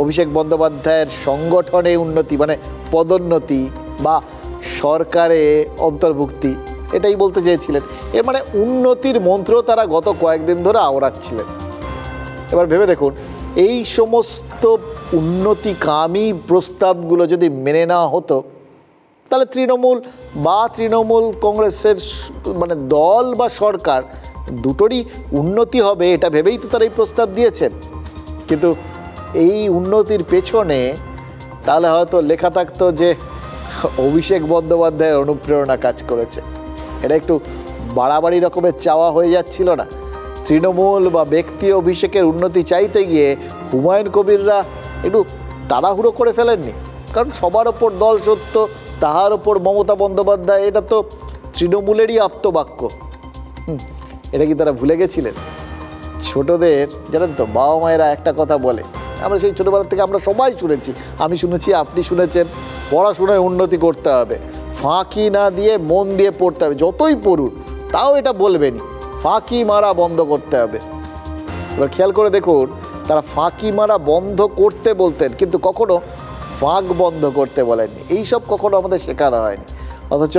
অভিষেক বন্দ্যোপাধ্যায়ের সংগঠনে উন্নতি মানে পদোন্নতি বা সরকারে অন্তর্ভুক্তি, এটাই বলতে চেয়েছিলেন। এর মানে উন্নতির মন্ত্র তারা গত কয়েকদিন ধরে আওড়াচ্ছিলেন। এবার ভেবে দেখুন, এই সমস্ত উন্নতিকামী প্রস্তাবগুলো যদি মেনে নেওয়া হতো, তাহলে তৃণমূল কংগ্রেসের মানে দল বা সরকার দুটোরই উন্নতি হবে, এটা ভেবেই তো তারা এই প্রস্তাব দিয়েছেন। কিন্তু এই উন্নতির পেছনে তাহলে হয়তো লেখা থাকতো যে অভিষেক বন্দ্যোপাধ্যায়ের অনুপ্রেরণা কাজ করেছে। এটা একটু বাড়াবাড়ি রকমের চাওয়া হয়ে যাচ্ছিল না? তৃণমূল বা ব্যক্তি অভিষেকের উন্নতি চাইতে গিয়ে হুমায়ুন কবিররা একটু তাড়াহুড়ো করে ফেলেননি? কারণ সবার ওপর দল সত্য, তাহার ওপর মমতা বন্দ্যোপাধ্যায়, এটা তো তৃণমূলেরই আপ্তবাক্য। এটা কি তারা ভুলে গেছিলেন? ছোটদের জানেন তো, বাবা মায়েরা একটা কথা বলে, আমরা সেই ছোটোবেলা থেকে আমরা সবাই শুনেছি, আমি শুনেছি, আপনি শুনেছেন, পড়াশোনায় উন্নতি করতে হবে, ফাঁকি না দিয়ে মন দিয়ে পড়তে হবে, যতই পড়ুন তাও এটা বলবেনই, ফাঁকি মারা বন্ধ করতে হবে। এবার খেয়াল করে দেখুন, তারা ফাঁকি মারা বন্ধ করতে বলতেন, কিন্তু কখনো ফাঁক বন্ধ করতে বলেননি। এইসব কখনো আমাদের শেখানো হয়নি। অথচ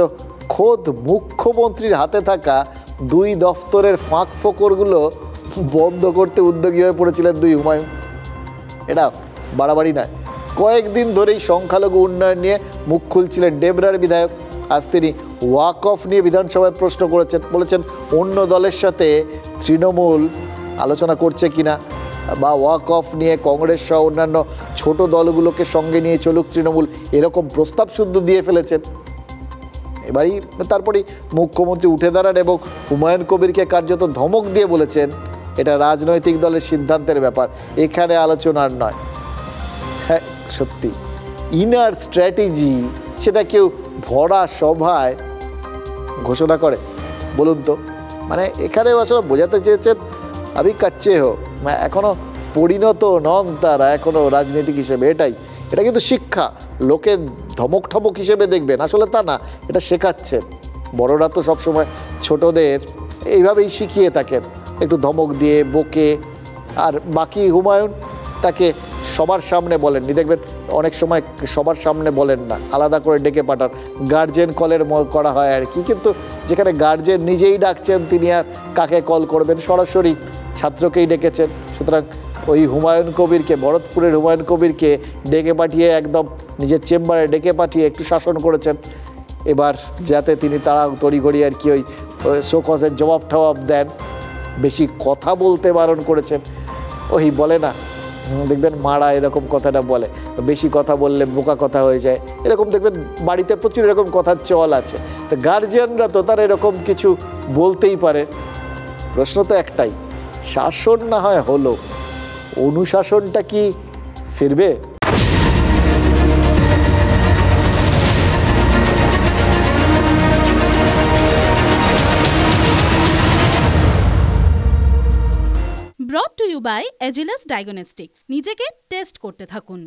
খোদ মুখ্যমন্ত্রীর হাতে থাকা 2 দফতরের ফাঁক ফোকরগুলো বন্ধ করতে উদ্যোগী হয়ে পড়েছিলেন 2 হুমায়ুন। এটা বাড়াবাড়ি নয়। কয়েকদিন ধরেই সংখ্যালঘু উন্নয়ন নিয়ে মুখ খুলছিলেন ডেবরার বিধায়ক। আজ তিনি ওয়াকফ নিয়ে বিধানসভায় প্রশ্ন করেছেন, বলেছেন অন্য দলের সাথে তৃণমূল আলোচনা করছে কিনা, বা ওয়াকফ নিয়ে কংগ্রেস সহ অন্যান্য ছোট দলগুলোকে সঙ্গে নিয়ে চলুক তৃণমূল, এরকম প্রস্তাব শুদ্ধ দিয়ে ফেলেছেন। এবারই তারপরেই মুখ্যমন্ত্রী উঠে দাঁড়ান এবং হুমায়ুন কবিরকে কার্যত ধমক দিয়ে বলেছেন, এটা রাজনৈতিক দলের সিদ্ধান্তের ব্যাপার, এখানে আলোচনার নয়। হ্যাঁ, সত্যি ইনার স্ট্র্যাটেজি সেটা কেউ ভরা সভায় ঘোষণা করে? বলুন তো। মানে এখানেও আসলে বোঝাতে চেয়েছেন আমি কাচ্চে হো, এখনও পরিণত নন তারা এখনও রাজনীতিক হিসেবে। এটা কিন্তু শিক্ষা। লোকে ধমক ঠমক হিসেবে দেখবেন, আসলে তা না, এটা শেখাচ্ছেন। বড়রা তো সবসময় ছোটদের এইভাবেই শিখিয়ে থাকেন, একটু ধমক দিয়ে বকে। আর বাকি হুমায়ুন তাকে সবার সামনে বলেননি, দেখবেন অনেক সময় সবার সামনে বলেন না, আলাদা করে ডেকে পাঠান, গার্জেন কলের করা হয় আর কি। কিন্তু যেখানে গার্জেন নিজেই ডাকছেন, তিনি আর কাকে কল করবেন, সরাসরি ছাত্রকেই ডেকেছেন। সুতরাং ওই হুমায়ুন কবিরকে, ভরতপুরের হুমায়ুন কবিরকে ডেকে পাঠিয়ে, একদম নিজের চেম্বারে ডেকে পাঠিয়ে একটু শাসন করেছেন। এবার যাতে তিনি তারা তড়িঘড়ি আর কি ওই শোকজের জবাব টবাব দেন, বেশি কথা বলতে বারণ করেছেন। ওই বলে না, দেখবেন মারা এরকম কথাটা বলে, বেশি কথা বললে বোকা কথা হয়ে যায়, এরকম দেখবেন বাড়িতে প্রচুর এরকম কথার চল আছে। তো গার্জিয়ানরা তো তারা এরকম কিছু বলতেই পারে। প্রশ্ন তো একটাই, শাসন না হয় হলো, অনুশাসনটা কি ফিরবে? Brought to you by Agilus diagnostics. নিজেকে টেস্ট করতে থাকুন।